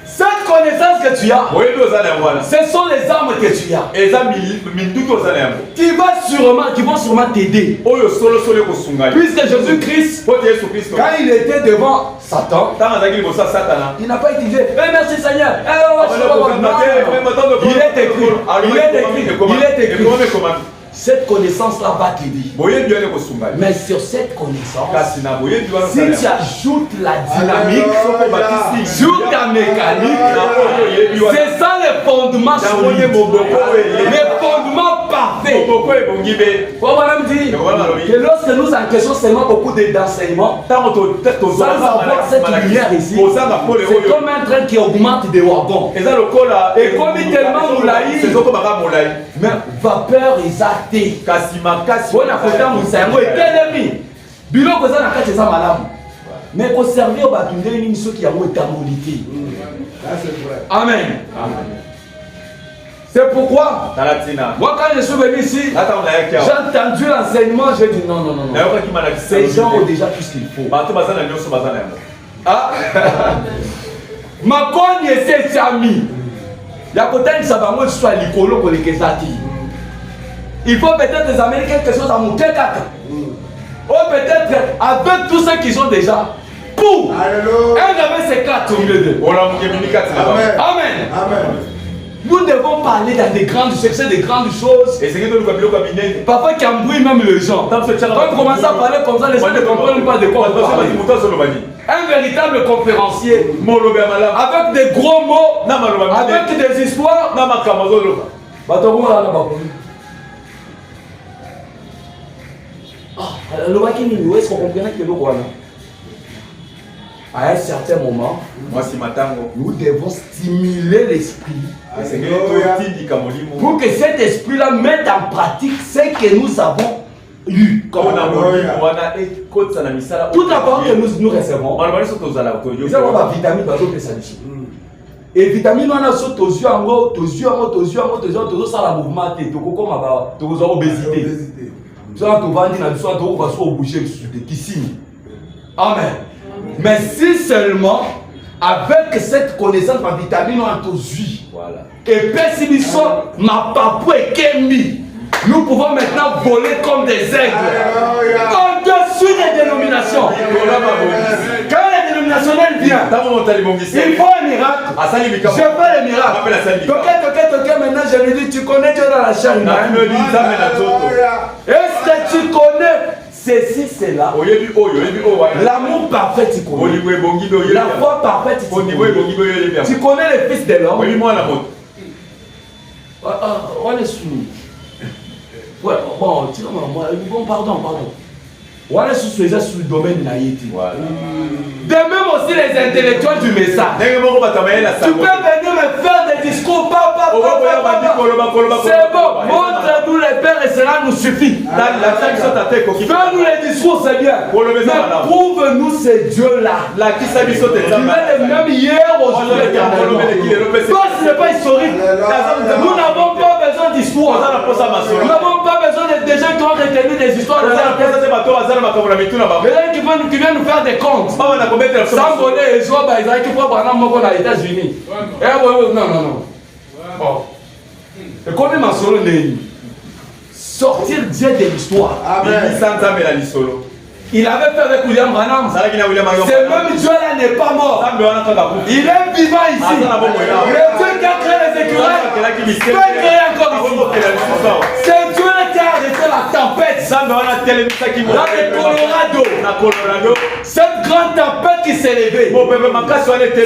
Cette connaissance que tu as, ce sont les armes que tu as qui vont sûrement t'aider. Puisque Jésus-Christ, quand il était devant Satan, il n'a pas utilisé merci Seigneur. Il est écrit. Cette connaissance-là va t'aider. Mais sur cette connaissance, si tu ajoutes la dynamique sur ta mécanique, c'est ça le fondement solide, le fondement parfait. Pour madame dit que lorsque nous encaissons seulement beaucoup d'enseignements, sans avoir cette lumière ici, c'est comme un train qui augmente des wagons. Et comme tellement moulaï, mais vapeur exacte. Mais pour servir au bâtiment, ceux qui ont été amolité. Amen. C'est pourquoi, moi quand je suis venu ici, j'ai entendu l'enseignement, j'ai dit non. Ces gens ont déjà tout ce qu'il faut. Ma cogne c'est ami. La côté de Sabango soit l'icolo pour les Kesati. Il faut peut-être les amener quelque chose à mon kaka. Ou peut-être avec tout ce qu'ils ont déjà. Pour un avec ces quatre au milieu d'eux. Amen. Nous devons parler dans des grandes choses, des grandes choses. Parfois qui embrouillent même les gens. Quand on commence à parler comme ça, les gens ne comprennent pas de quoi on parle. Un véritable conférencier avec des gros mots, avec des histoires. Où est-ce qu'on comprenait que nous à un certain moment, nous devons stimuler l'esprit pour que cet esprit-là mette en pratique ce que nous avons eu. Tout d'abord que nous recevons, nous avons la vitamine dans l'autre solution. Et vitamine, on a sur tes yeux en haut, tes yeux en haut, tes yeux en haut, tes yeux en haut, ça la mouvement, tu as obésité. Tu as obligé de signe. Amen. Mais si seulement avec cette connaissance ma vitamine en tes yeux et pessimisson ma papou et kemi, nous pouvons maintenant voler comme des aigles au-dessus des dénominations. Quand les dénominations viennent, il faut un miracle. Je fais le miracle. Toqué, maintenant je lui dis, tu connais Dieu dans la chair humaine. Est-ce que tu connais ceci, cela? L'amour parfait, tu connais. La foi parfaite, tu connais. Tu connais le Fils de l'homme. On est soumis. Ouais, bon, pardon. Voilà sous le domaine naïti. De même aussi les intellectuels du message. Tu peux venir me faire des discours, papa. C'est bon, montre-nous les pères et cela nous suffit. Fais-nous les discours, c'est bien. Mais prouve-nous ces dieux-là. Il est le même hier, aujourd'hui, éternellement. Toi, ce n'est pas historique. Nous n'avons pas besoin de discours. Nous n'avons pas besoin de gens qui ont retenu des histoires. Les gens qui viennent nous faire des comptes. Sans voler les joies, ils ont qui prennent aux États-Unis. Non. Et comme il m'a sortir Dieu de l'histoire. Il avait fait avec William Branham. Ce même Dieu-là n'est pas mort. Il est vivant ici. Le Dieu qui a créé les écureuils peut créer encore ici. C'est Dieu-là qui a arrêté la tempête dans le Colorado. Cette grande tempête qui s'est levée.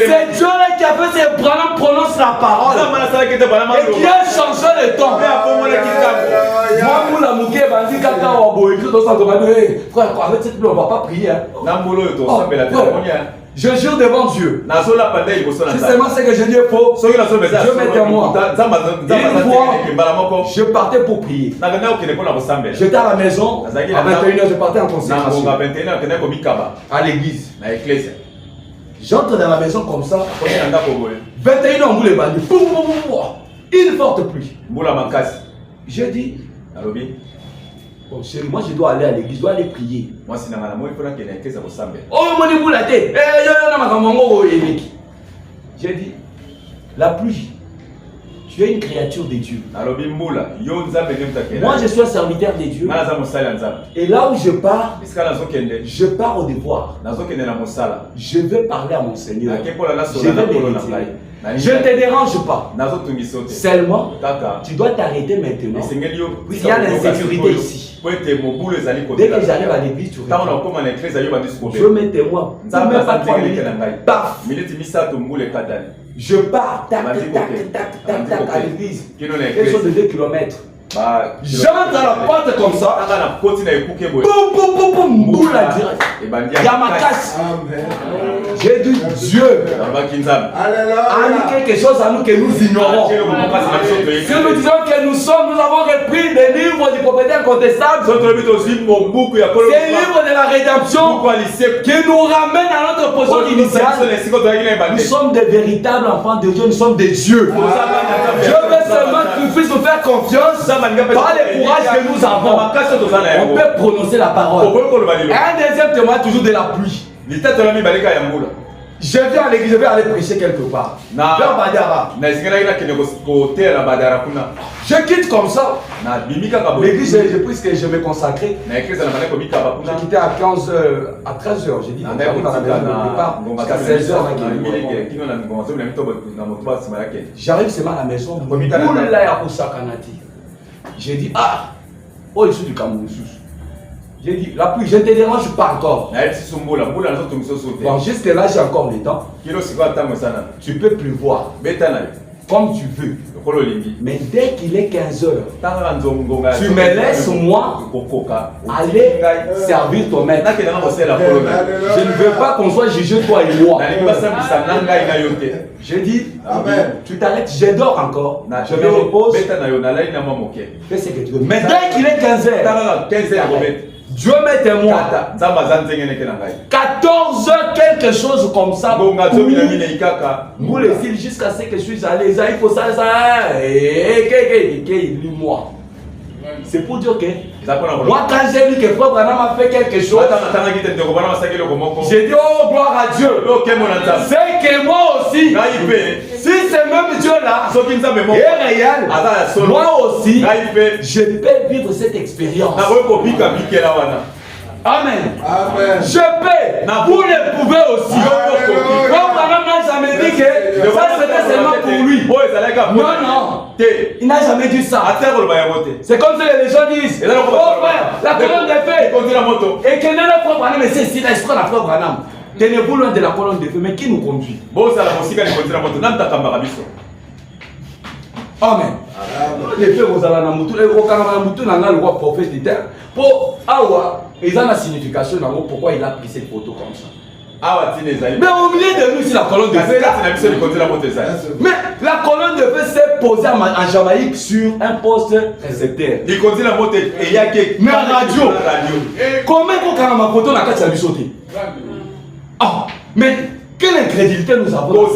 C'est Dieu-là qui a fait ses Branham prononce la parole. Et qui a changé le temps. On ne va pas prier. Je jure devant Dieu. Si seulement ce que je dis est faux, Dieu m'est témoin. Une fois, je partais pour prier. J'étais à la maison, à 21h, je partais en consécration. À l'église. J'entre dans la maison comme ça. 21h, on voulait bandir. Une forte pluie. Je dis. Bon, chérie, moi je dois aller à l'église, je dois aller prier. Oh, mon époux l'a dit. J'ai dit, la pluie, tu es une créature de Dieu. Moi je suis un serviteur de Dieu. Et là où je pars au devoir. Je vais parler à mon Seigneur. Je vais méditer. Je ne te dérange pas. Seulement, tu dois t'arrêter maintenant. Il y a l'insécurité ici. Dès que j'arrive à l'église, tu regardes. Je mets témoin. Ça ne met pas 3 minutes. Paf. Je pars. Tac, à l'église. Quelque chose de 2 km. J'entre dans la porte comme ça. Boum, boule la direct. Il y a ma casse. J'ai dit Dieu a mis quelque chose à nous que nous ignorons. Si nous disons que nous avons repris des livres du propriétaire incontestable, c'est le livre de la rédemption qui nous ramène à notre position initiale. Nous sommes des véritables enfants de Dieu, nous sommes des dieux. Je veux seulement que tu puisses nous faire confiance. Par le courage que nous avons, on peut prononcer la parole. Un deuxième témoin toujours de la pluie. Je viens à l'église, je vais aller prêcher quelque part. Vers Badara. Je quitte comme ça. L'église, puisque je vais consacrer. J'ai quitté à 15h, à 13h. J'ai dit, j'arrive à la maison de départ jusqu'à 16h. J'arrive seulement à la maison. J'ai dit, oh, je suis du Cameroun. J'ai dit, la pluie, je ne te dérange pas encore. Bon, jusque là, j'ai encore le temps. Tu peux pleuvoir comme tu veux. Mais dès qu'il est 15h, tu me laisses moi aller servir ton maître. Je ne veux pas qu'on soit jugé toi et moi. J'ai dit, tu t'arrêtes, je dors encore. Je me repose. Fais ce que tu veux. Mais dès qu'il est 15h, Dieu m'est témoin. 14 heures, quelque chose comme ça. Vous les îles jusqu'à ce que je suis allé. Il faut ça. Moi. C'est pour dire que moi, quand j'ai vu que Frère Branham a fait quelque chose, j'ai dit, oh, gloire à Dieu. C'est que moi aussi, si c'est même Dieu-là est réel, moi aussi, je peux vivre cette expérience. Amen. Je peux. Vous le pouvez aussi. Frère Branham n'a jamais dit que ça c'était seulement pour lui. Non. Il n'a jamais dit ça. C'est comme si les gens disent, oh frère, la colonne de feu. Et que non, Frère Branham, mais c'est ici, là, il se prend la Frère Branham. Tenez-vous loin de la colonne de feu, mais qui nous conduit? Amen. Les feux, vous allez dans le prophète. Pour Awa, ils ont la signification d'amour, pourquoi il a pris cette photo comme ça. Mais au milieu de nous, c'est la colonne de feu. Mais la colonne de feu s'est posée en Jamaïque sur un poste récepteur. Mais en radio. Comment on a ma photo dans la carte de ah, mais quelle incrédulité nous avons.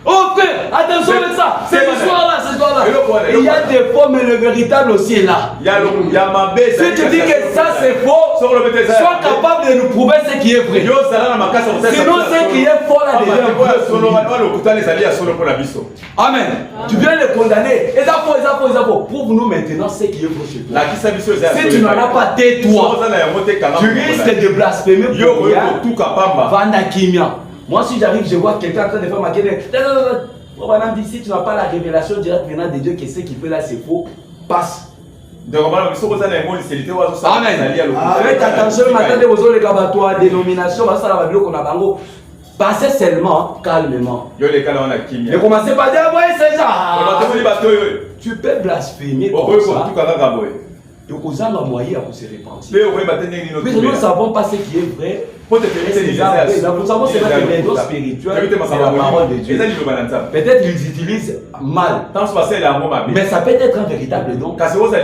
Oh frère, attention avec ça. Cette histoire-là, cette histoire-là. Il y a des faux, mais le véritable aussi est là. Si tu dis que ça c'est faux, sois capable de nous prouver ce qui est vrai. Sinon ce qui est faux là déjà. Amen. Tu viens le condamner. Et ça faux. Prouve-nous maintenant ce qui est faux chez toi. Si tu n'en as pas, tais-toi. Tu risques de blasphémer pour rien. Vanda Kimia. Moi, si j'arrive, je vois quelqu'un en train de faire ma quête. Madame dit, si tu n'as pas la révélation directe venant de Dieu, que ce qu'il fait là, c'est faux, passe. Amen. Faites attention, maintenant, vous avez les gabatoires, dénominations, passez seulement, calmement. Ne commencez pas à dire, ouais, c'est ça. Tu peux blasphémer comme ça. Donc, aux gens ont moyen pour se repentir. Mais nous ne savons pas ce qui est vrai. Nous savons c'est que les dons spirituels, c'est la parole de Dieu. Peut-être ils utilisent mal. Mais ça peut être un véritable don.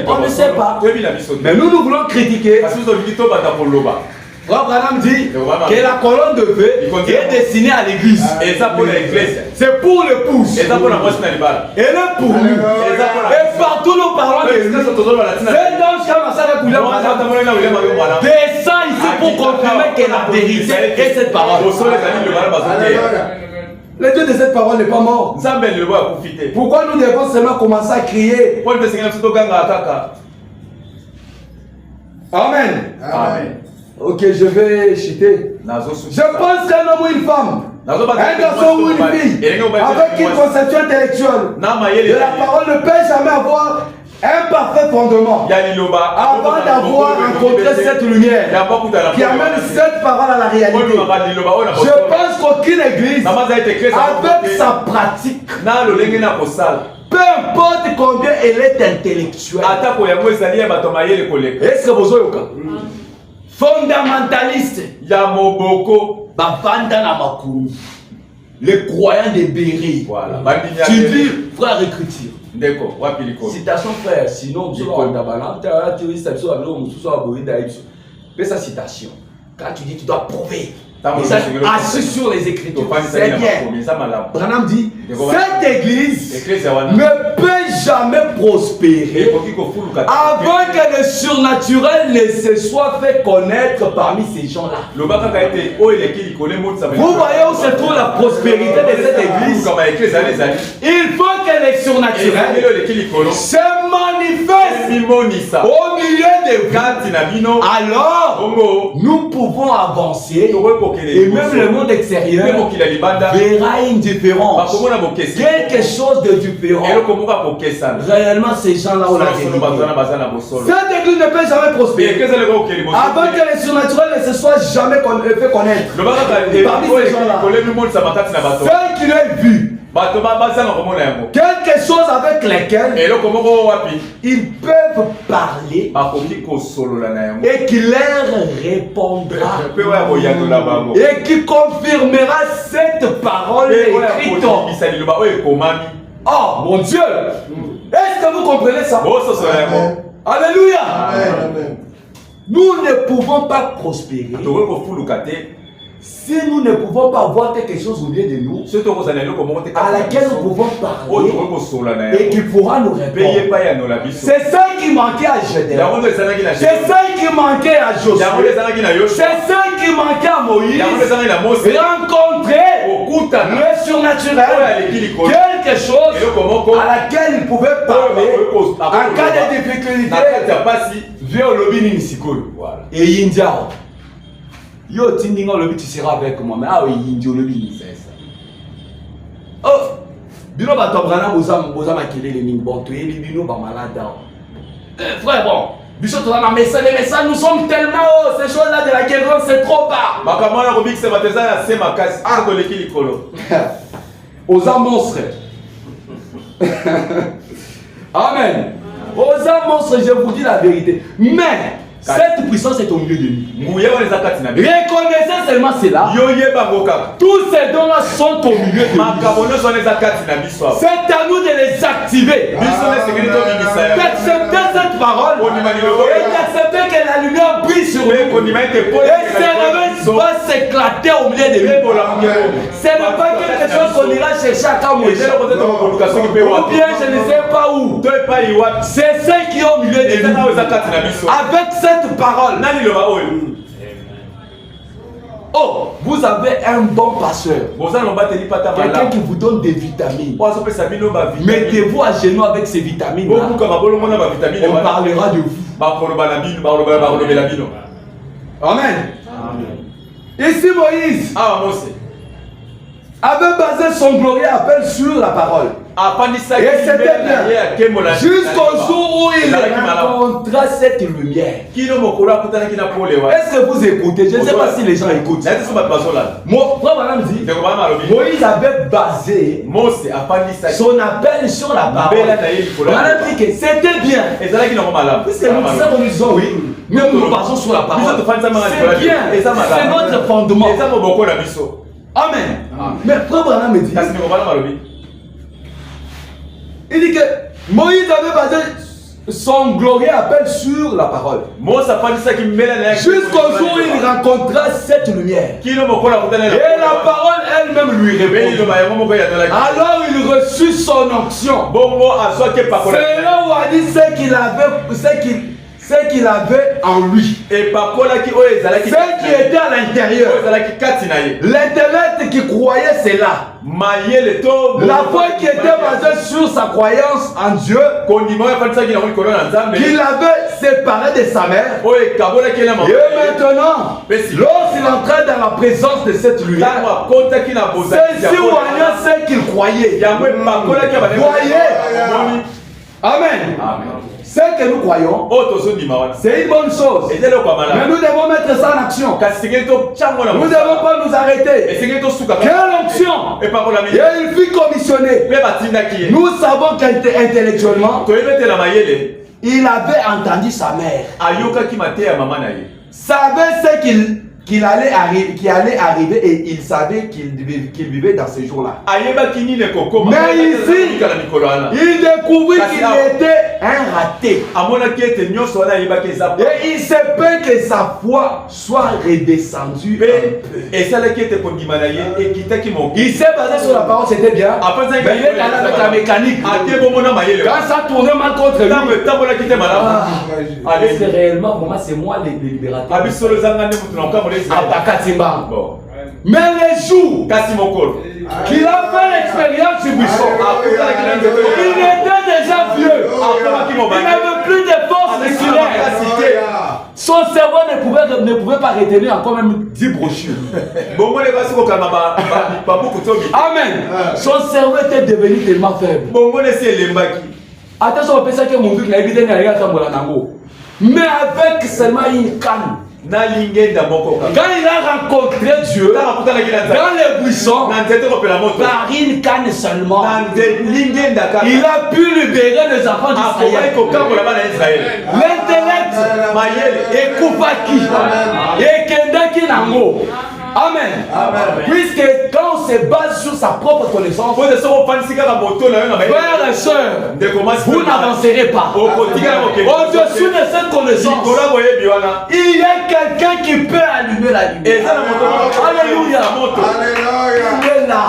On ne sait pas. Mais nous voulons critiquer. Abraham dit que la colonne de feu est destinée à l'église. C'est pour l'épouse. Et le pour nous. Et partout nous parlons de l'église. Descends ici pour confirmer que la vérité est cette parole. Le Dieu de cette parole n'est pas mort. Pourquoi nous devons seulement commencer à crier? Amen. Amen. Ok, je vais chuter. Je pense qu'un homme ou une femme, un garçon ou une fille, avec une conception intellectuelle de la parole ne peut jamais avoir un parfait fondement avant d'avoir rencontré cette lumière qui amène cette parole à la réalité. Je pense qu'aucune église, avec sa pratique, peu importe combien elle est intellectuelle, est-ce que vous avez fondamentaliste, les croyants des Béry. Tu dis, frère écriture. Citation frère, sinon tu fais sa citation. Quand tu dis, tu dois prouver. Assis sur les Écritures, c'est bien. Branham dit, cette église ne peut jamais prospérer avant que le surnaturel ne se soit fait connaître parmi ces gens-là. Vous voyez où se trouve la prospérité de cette église? Il faut que le surnaturel se manifeste au milieu de vous. Alors, nous pouvons avancer. Et même le monde extérieur verra une différence. Quelque chose de différent. Réellement, ces gens-là ont la vérité. Cette église ne peut jamais prospérer avant que le surnaturel ne se soit jamais fait connaître. Parmi ces gens-là, ceux qui l'ont vu, quelque chose avec lesquels ils peuvent parler et qui leur répondra et qui confirmera cette parole écrite. Oh mon Dieu! Est-ce que vous comprenez ça? Alléluia! Nous ne pouvons pas prospérer si nous ne pouvons pas voir quelque chose au milieu de nous à laquelle nous pouvons parler et qui pourra nous répondre. C'est ça qui manquait à Gédéon. C'est ça qui manquait à Josué. C'est ça qui manquait à Moïse. Rencontrer le surnaturel, quelque chose à laquelle il pouvait parler en cas de difficulté. Viens au lobby Ninsikol et India. Yo tindinga lobby tu seras avec moi mais ah oui India lobby c'est ça. Oh bino ba tobrana boza makelele mingi bon tu yebi bino ba malade. Frère bon biso to na message nous sommes tellement hauts ces choses là de la guerre c'est trop bas. Makamana robik c'est bateza na se makasi ah ko leki likolo. Oza monstre. Amen. Aux monstres, je vous dis la vérité. Mais Cette puissance est au milieu de nous. Reconnaissez seulement cela. Tous ces dons-là sont au milieu de nous. C'est à nous de les activer. D'accepter cette parole et d'accepter que la lumière brille sur nous. Et ce réveil va s'éclater au milieu de nous. Ce n'est pas quelque chose qu'on ira chercher à Kamouécha. Ou bien je ne sais pas où. C'est ceux qui ont au milieu de nous. Avec cette parole. Oh, vous avez un bon pasteur. Quelqu'un qui vous donne des vitamines. Mettez-vous à genoux avec ces vitamines. On parlera de vous. Amen. Ici Moïse avait basé son glorieux appel sur la parole. Et c'était bien. Jusqu'au jour où il rencontra cette lumière. Est-ce que vous écoutez? Je ne sais pas si les gens écoutent. Moïse avait basé son appel sur la parole. On a dit que c'était bien. Puisque nous disons oui, mais nous basons sur la parole. C'est bien. C'est notre fondement. Amen. Mais Frère Branham me dit, il dit que Moïse avait basé son glorieux appel sur la parole. Jusqu'au jour où il rencontra cette lumière. Et la parole elle-même lui répond. Alors il reçut son onction. Selon où a dit ce qu'il avait en lui. Ce qui était à l'intérieur. L'intellect qui croyait cela. La foi qui était basée sur sa croyance en Dieu. Qu'il avait séparé de sa mère. Et maintenant, lorsqu'il entrait dans la présence de cette lumière, c'est ici où il y a ce qu'il croyait. Voyez. Amen. Ce que nous croyons, c'est une bonne chose. Mais nous devons mettre ça en action. Nous ne devons pas nous arrêter. Quelle onction! Et il fut commissionné. Nous savons qu'intellectuellement, il avait entendu sa mère. Savait ce qui allait arriver et il savait qu'il vivait dans ces jours-là. Mais ici, il découvrit qu'il était un raté. Et il s'est plaint que sa foi soit redescendue un peu. Il s'est basé sur la parole, c'était bien. Mais il est allé avec la mécanique. Quand ça tournait mal contre lui, c'est réellement, pour moi, c'est moi le libérateur. Mais les jours qu'il a fait l'expérience du buisson, il était déjà vieux. Il n'avait plus de force musculaire. Son cerveau ne pouvait pas retenir encore même 10 brochures. Amen. Son cerveau était devenu tellement faible. Attention, on peut dire que mon Dieu n'a évité rien à mais avec seulement une canne. Quand il a rencontré Dieu dans les buissons, par une canne seulement, il a pu libérer les enfants d'Israël. L'intellect est Koupaki et Kendaki Nango. Amen. Puisque quand on se base sur sa propre connaissance, frères et sœurs, vous n'avancerez pas. Au-dessus de cette connaissance, il y a quelqu'un qui peut allumer la lumière. Alléluia. Il est là.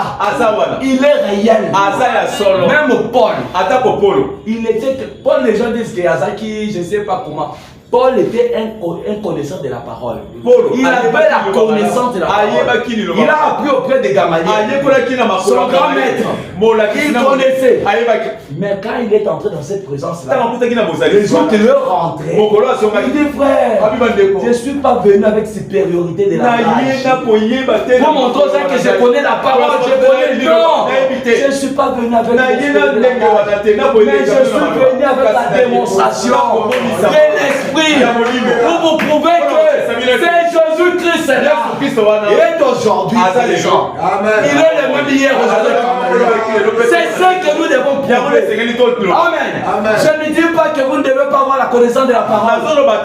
Il est réel. Même Paul. Il était. Paul, les gens disent que Azaki, je ne sais pas comment. Paul était un connaisseur de la parole. Il avait la connaissance de la parole. Il a appris auprès de Gamaliel. Son grand maître. Il connaissait. Mais quand il est entré dans cette présence-là, les gens qui leur rentraient, il dit frère, je ne suis pas venu avec supériorité de la rage. Pour montrer aux gens que je connais la parole, je connais. Non, je ne suis pas venu avec supériorité. Mais je suis venu avec la démonstration de l'esprit. Saint-Esprit pour vous prouver que c'est Jésus-Christ là. Il est aujourd'hui présent. Il est le même hier aujourd'hui. C'est ce que nous devons prouver. Amen. Je ne dis pas que vous ne devez pas avoir la connaissance de la parole. La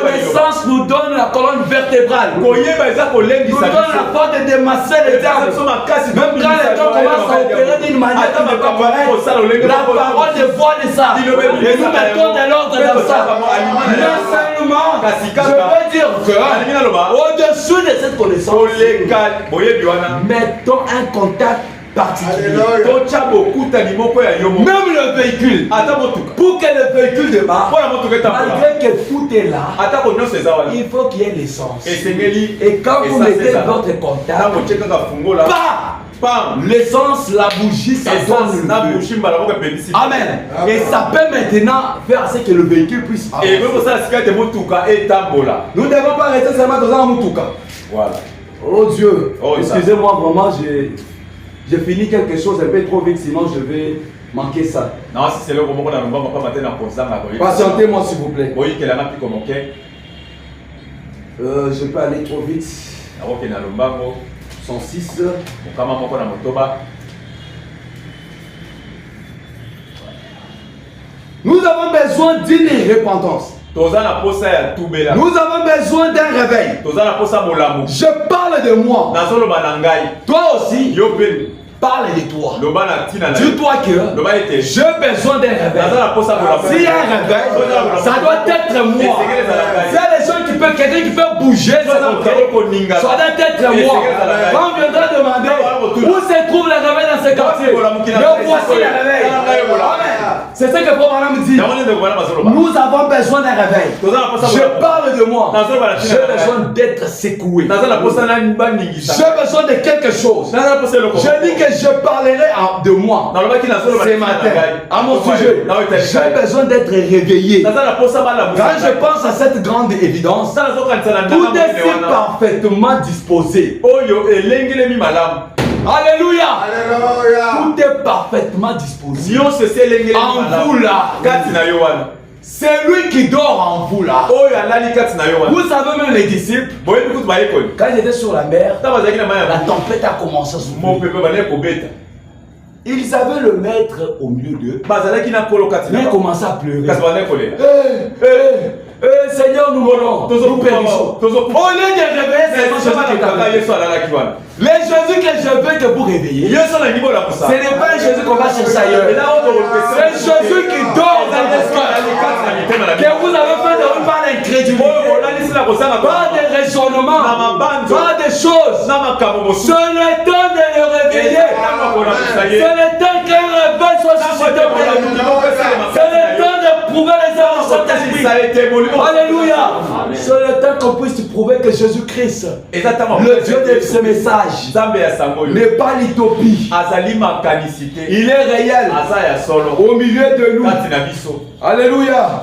connaissance nous donne la colonne vertébrale. Nous donne la force de démasser les diables. Même quand les gens commencent à opérer d'une manière qui n'est pas correcte, la parole de voix de ça. Et nous mettons de l'ordre dans ça. Mais seulement, je veux dire que au-dessus de cette connaissance, mettons un contact particulier. Même le véhicule, pour que le véhicule démarre, malgré que tout est là, il faut qu'il y ait l'essence. Et quand vous mettez votre contact, l'essence, la bougie, ça donne le feu. Amen. Et ça peut maintenant faire ce que le véhicule puisse avancer. Nous ne devons pas rester seulement dans un moutuka. Voilà. Oh Dieu, excusez-moi vraiment, j'ai fini quelque chose un peu trop vite, sinon je vais manquer ça. Non, si c'est le moment qu'on a pas matin dans patientez-moi s'il vous plaît. Je peux aller trop vite. 106. Nous avons besoin d'une repentance. Nous avons besoin d'un réveil. Je parle de moi. Toi aussi. Parle de toi. Dis-toi que j'ai besoin d'un réveil. S'il y a un réveil, ça doit être moi. S'il y a des gens qui peuvent, quelqu'un qui peut bouger, ça doit être moi. Quand on viendra demander où se trouve le réveil dans ce quartier, mais voici le réveil. C'est ce que Paul me dit. Nous avons besoin d'un réveil. Je parle de moi. J'ai besoin d'être secoué. J'ai besoin de quelque chose. Je dis que je parlerai de moi ce matin à mon sujet. J'ai besoin d'être réveillé. Quand je pense à cette grande évidence, tout est si parfaitement disposé. Alléluia. Tout est parfaitement disposé. En vous là. C'est lui qui dort en vous là. Vous savez même les disciples, quand ils étaient sur la mer, la tempête a commencé à souffler. Ils avaient le maître au milieu d'eux. Ils ont commencé à pleurer. Seigneur, nous mourons, nous périssons. Au lieu de réveiller, c'est le Jésus que je veux que vous réveillez. Ce n'est pas un Jésus qu'on va chercher ailleurs. C'est Jésus qui dort dans les cœurs. Que vous avez fait de vous par l'incrédulité, par des raisonnements, par des choses. C'est le temps de le réveiller. C'est le temps qu'un réveil soit suscité pour nous. C'est le temps de prouver les œuvres de Saint-Esprit. Alléluia. C'est le temps qu'on puisse prouver que Jésus-Christ, le Dieu de ce message, n'est pas l'utopie. Il est réel au milieu de nous. Alléluia.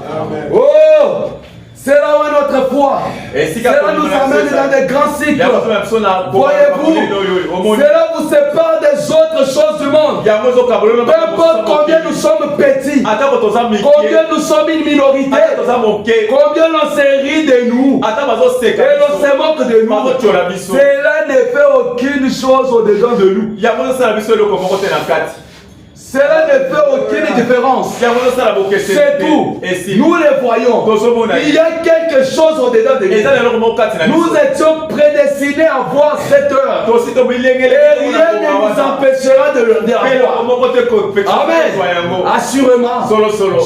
Oh, c'est là où est notre foi. Cela nous amène dans des grands cycles. Voyez-vous, cela vous sépare des autres choses du monde. Peu importe combien nous sommes petits, combien nous sommes une minorité, combien l'on se rit de nous et l'on se moque de nous, cela ne fait aucune chose au-dedans de nous. Cela ne fait aucune différence. C'est tout. Nous les voyons. Il y a quelque chose au-dedans de nous. Nous étions prédestinés à voir cette heure. Et rien ne nous empêchera de le dire. Amen. Assurément. Je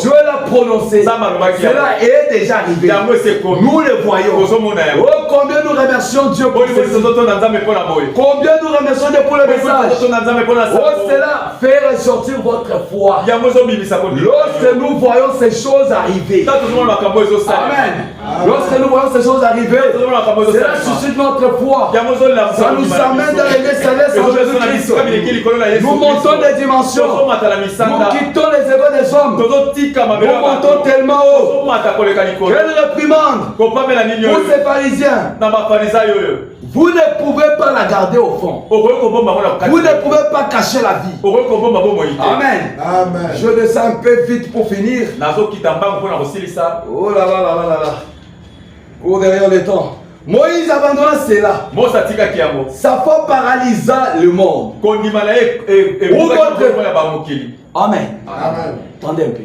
vais la prononcer. Cela est déjà arrivé. Nous le voyons. Oh, combien nous remercions Dieu pour ceci. Combien nous remercions Dieu pour le message. Oh, cela fait ressortir votre foi. Lorsque nous voyons ces choses arriver, amen. Lorsque nous voyons ces choses arriver, cela suscite notre foi. Ça nous amène dans les célestes en Jésus-Christ. Nous montons des dimensions. Nous quittons les égos des hommes. Nous montons tellement haut. Quelle réprimande pour ces pharisiens. Vous ne pouvez pas la garder au fond. Vous ne pouvez pas cacher la vie. Amen. Amen. Je descends un peu vite pour finir. Oh là là là là là là. Cours derrière le temps. Moïse abandonna cela. Sa foi paralysa le monde. Amen. Amen. Attendez un peu.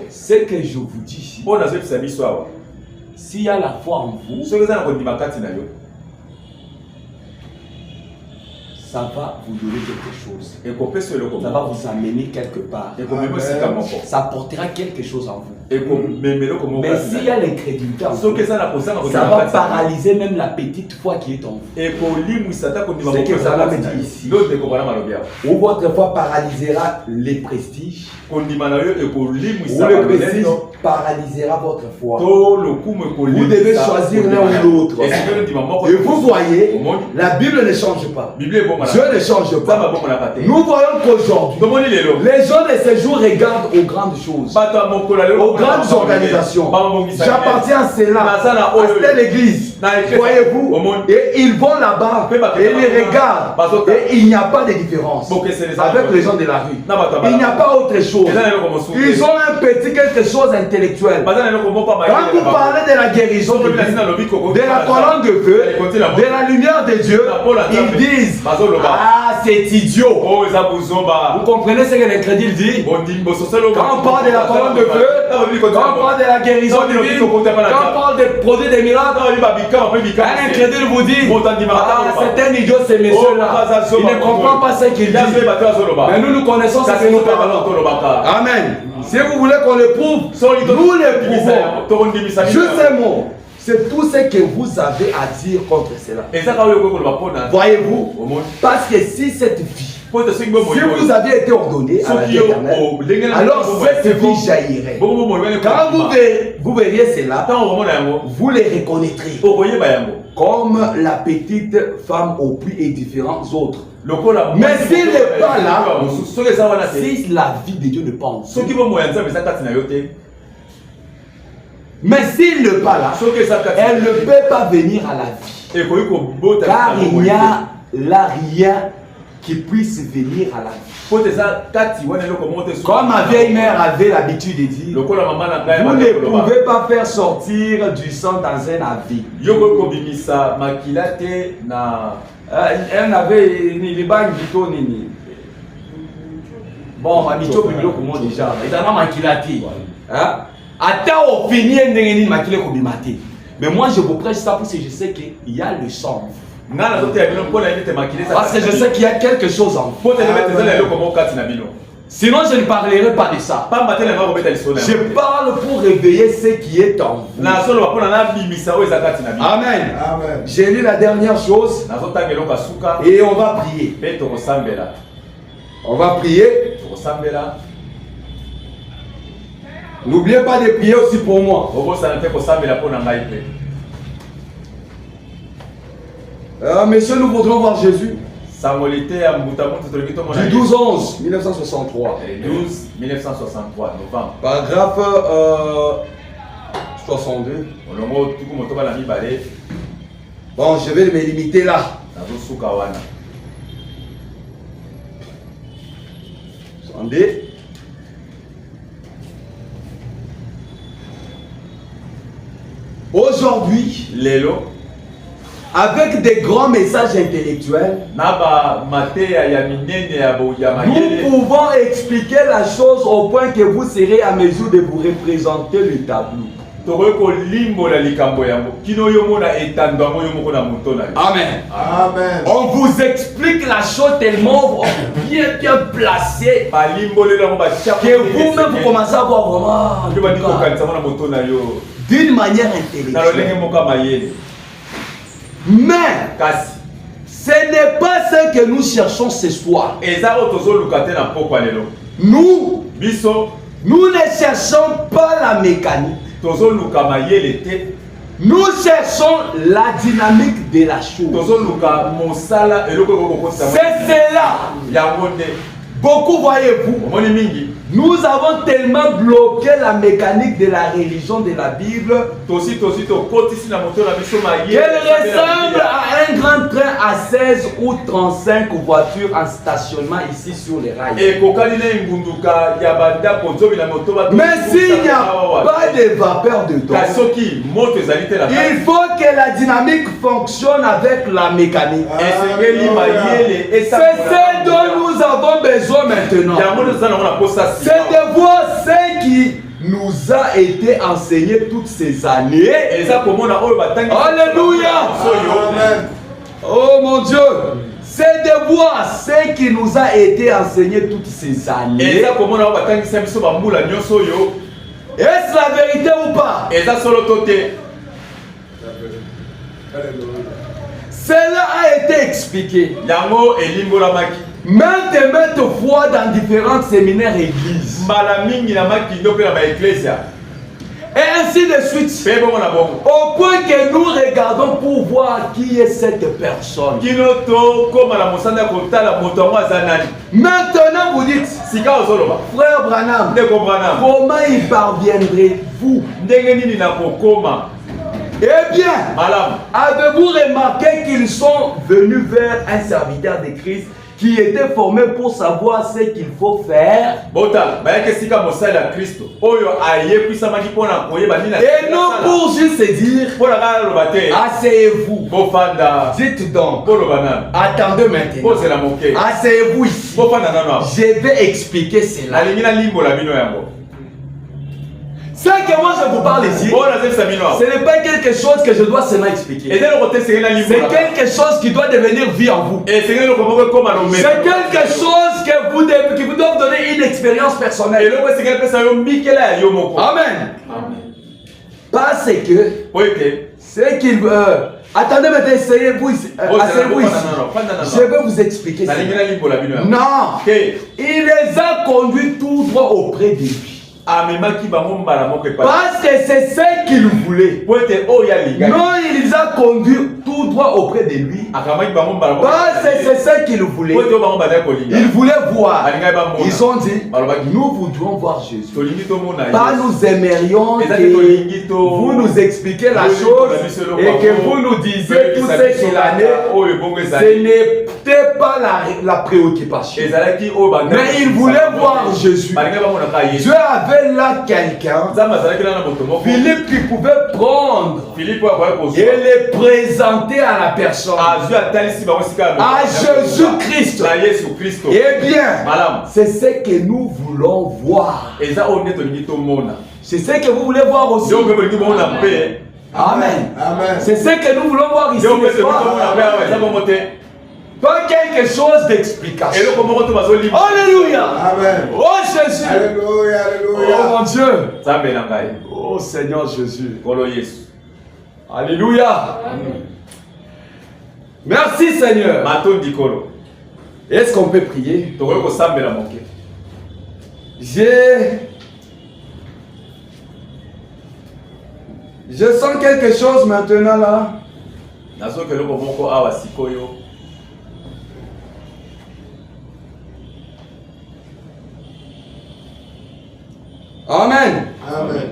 Ce que je vous dis, s'il y a la foi en vous, ça va vous donner quelque chose. Ça va vous amener quelque part. Ça portera quelque chose en vous. Mais s'il y a l'incrédulité en vous, ça va paralyser même la petite foi qui est en vous. C'est que ça va me dire ici. Ou votre foi paralysera les prestiges. Ou le prestige paralysera votre foi. Vous devez choisir l'un ou l'autre. Et vous voyez, la Bible ne change pas. Dieu ne change pas. Nous voyons qu'aujourd'hui, les gens de ces jours regardent aux grandes choses, aux grandes organisations. J'appartiens à cela, à telle église. Voyez-vous, et ils vont là-bas et ils regardent. Et il n'y a pas de différence avec les gens de la rue. Il n'y a pas autre chose. Ils ont un petit quelque chose intellectuel. Quand vous parlez de la guérison, de la colonne de feu, de la lumière de Dieu, ils disent: ah, c'est idiot. Vous comprenez ce que l'incrédule dit? Quand on parle de la colonne de feu, quand on parle de la guérison divine, quand on parle des produits des miracles, un incrédule vous dit: ah, c'est un idiot ce monsieur-là. Il ne comprend pas ce qu'il dit. Mais nous connaissons ce que nous parlons. Amen. Si vous voulez qu'on le prouve, nous le prouvons. Juste un mot. C'est tout ce que vous avez à dire contre cela. Voyez-vous, parce que si cette vie, si vous aviez été ordonné à la vie éternelle, alors cette vie jaillirait. Quand vous verriez cela, vous les reconnaîtrez comme la petite femme aux pluies et différents autres. Mais s'il n'est pas là, si la vie de Dieu n'est pas en vous, mais s'il n'est pas là, elle ne peut pas venir à la vie. Car il n'y a là rien qui puisse venir à la vie. Comme ma vieille mère avait l'habitude de dire, vous ne pouvez pas faire sortir du sang dans un avis. Elle n'avait ni les bagues ni. Bon, ma bicho bimilo comment déjà. Et dans ma makilati. Hein? Attends au fini n'engeni makile ko bimate. Mais moi je vous prêche ça parce que je sais qu'il y a le sang. Parce que je sais qu'il y a quelque chose en vous. Sinon je ne parlerai pas de ça. Je parle pour réveiller ce qui est en vous. Amen. Amen. J'ai lu la dernière chose et on va prier. On va prier. N'oubliez pas de prier aussi pour moi. Messieurs, nous voudrons voir Jésus. Du 12-11 1963. 12-1963, novembre. Paragraphe 62. Bon, je vais me limiter là. Attendez. Aujourd'hui, avec des grands messages intellectuels, nous pouvons expliquer la chose au point que vous serez à mesure de vous représenter le tableau. Amen. Amen. On vous explique la chose tellement bien placée que vous-même vous commencez à voir vraiment d'une manière intellectuelle. Mais ce n'est pas ce que nous cherchons ce soir. Nous ne cherchons pas la mécanique. Nous cherchons la dynamique de la chose. C'est cela. Beaucoup, voyez-vous, Nous avons tellement bloqué la mécanique de la religion de la Bible qu'elle ressemble à un grand train à 16 ou 35 voitures en stationnement ici sur les rails. Mais s'il n'y a pas de vapeur dedans, il faut que la dynamique fonctionne avec la mécanique. C'est ce dont nous avons besoin maintenant. C'est de voir ce qui nous a été enseigné toutes ces années. Alléluia. Oh mon Dieu. C'est de voir ce qui nous a été enseigné toutes ces années. Est-ce la vérité ou pas? Cela a été expliqué maintes et maintes fois dans différents séminaires et églises. Et ainsi de suite. Au point que nous regardons pour voir qui est cette personne. Maintenant vous dites, frère Branham, comment y parviendrez-vous? Eh bien, avez-vous remarqué qu'ils sont venus vers un serviteur de Christ qui était formé pour savoir ce qu'il faut faire? Et non pour juste se dire, asseyez-vous. Dites donc, attendez maintenant. Asseyez-vous ici. Je vais expliquer cela. Ce que moi je vous parle ici, ce n'est pas quelque chose que je dois seulement expliquer. C'est quelque chose qui doit devenir vie en vous. C'est quelque chose qui vous doit donner une expérience personnelle. Amen. Parce que c'est qu'il attendez maintenant, essayez-vous ici. Asseyez-vous ici. Je vais vous expliquer ça. Non. Il les a conduits tout droit auprès de lui. Parce que c'est ce qu'il voulait. Non, il les a conduits tout droit auprès de lui. Parce que c'est ce qu'il voulait. Il voulait voir. Ils ont dit, nous voudrions voir Jésus. Pas nous aimerions que vous nous expliquiez la chose et que vous nous disiez tout ce qu'il en est. Ce n'était pas la préoccupation. Mais il voulait voir Jésus. Dieu avait là quelqu'un, Philippe, qui pouvait prendre et les présenter à la personne, à Jésus-Christ. Eh bien, c'est ce que nous voulons voir. C'est ce que vous voulez voir aussi. Amen. C'est ce que nous voulons voir ici. Pas quelque chose d'explication. Alléluia. Amen. Oh Jésus. Alléluia. Alléluia. Oh mon Dieu. Oh Seigneur Jésus. Alléluia. Merci Seigneur. Est-ce qu'on peut prier? Je sens quelque chose maintenant là. Amen. Amen.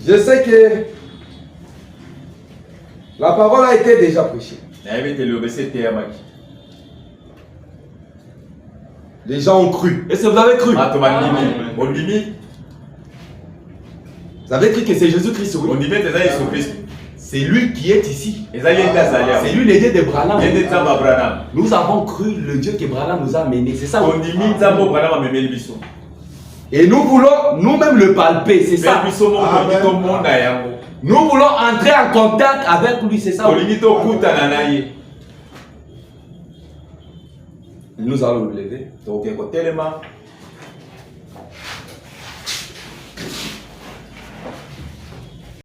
Je sais que la parole a été déjà prêchée. Les gens ont cru. Est-ce que vous avez cru? Vous avez cru que c'est Jésus-Christ, oui? C'est lui qui est ici. C'est lui l'idée de Branham. Nous avons cru le Dieu que Branham nous a amené. C'est ça. Et nous voulons nous-mêmes le palper. C'est ça. Nous voulons entrer en contact avec lui. C'est ça. Nous allons nous lever.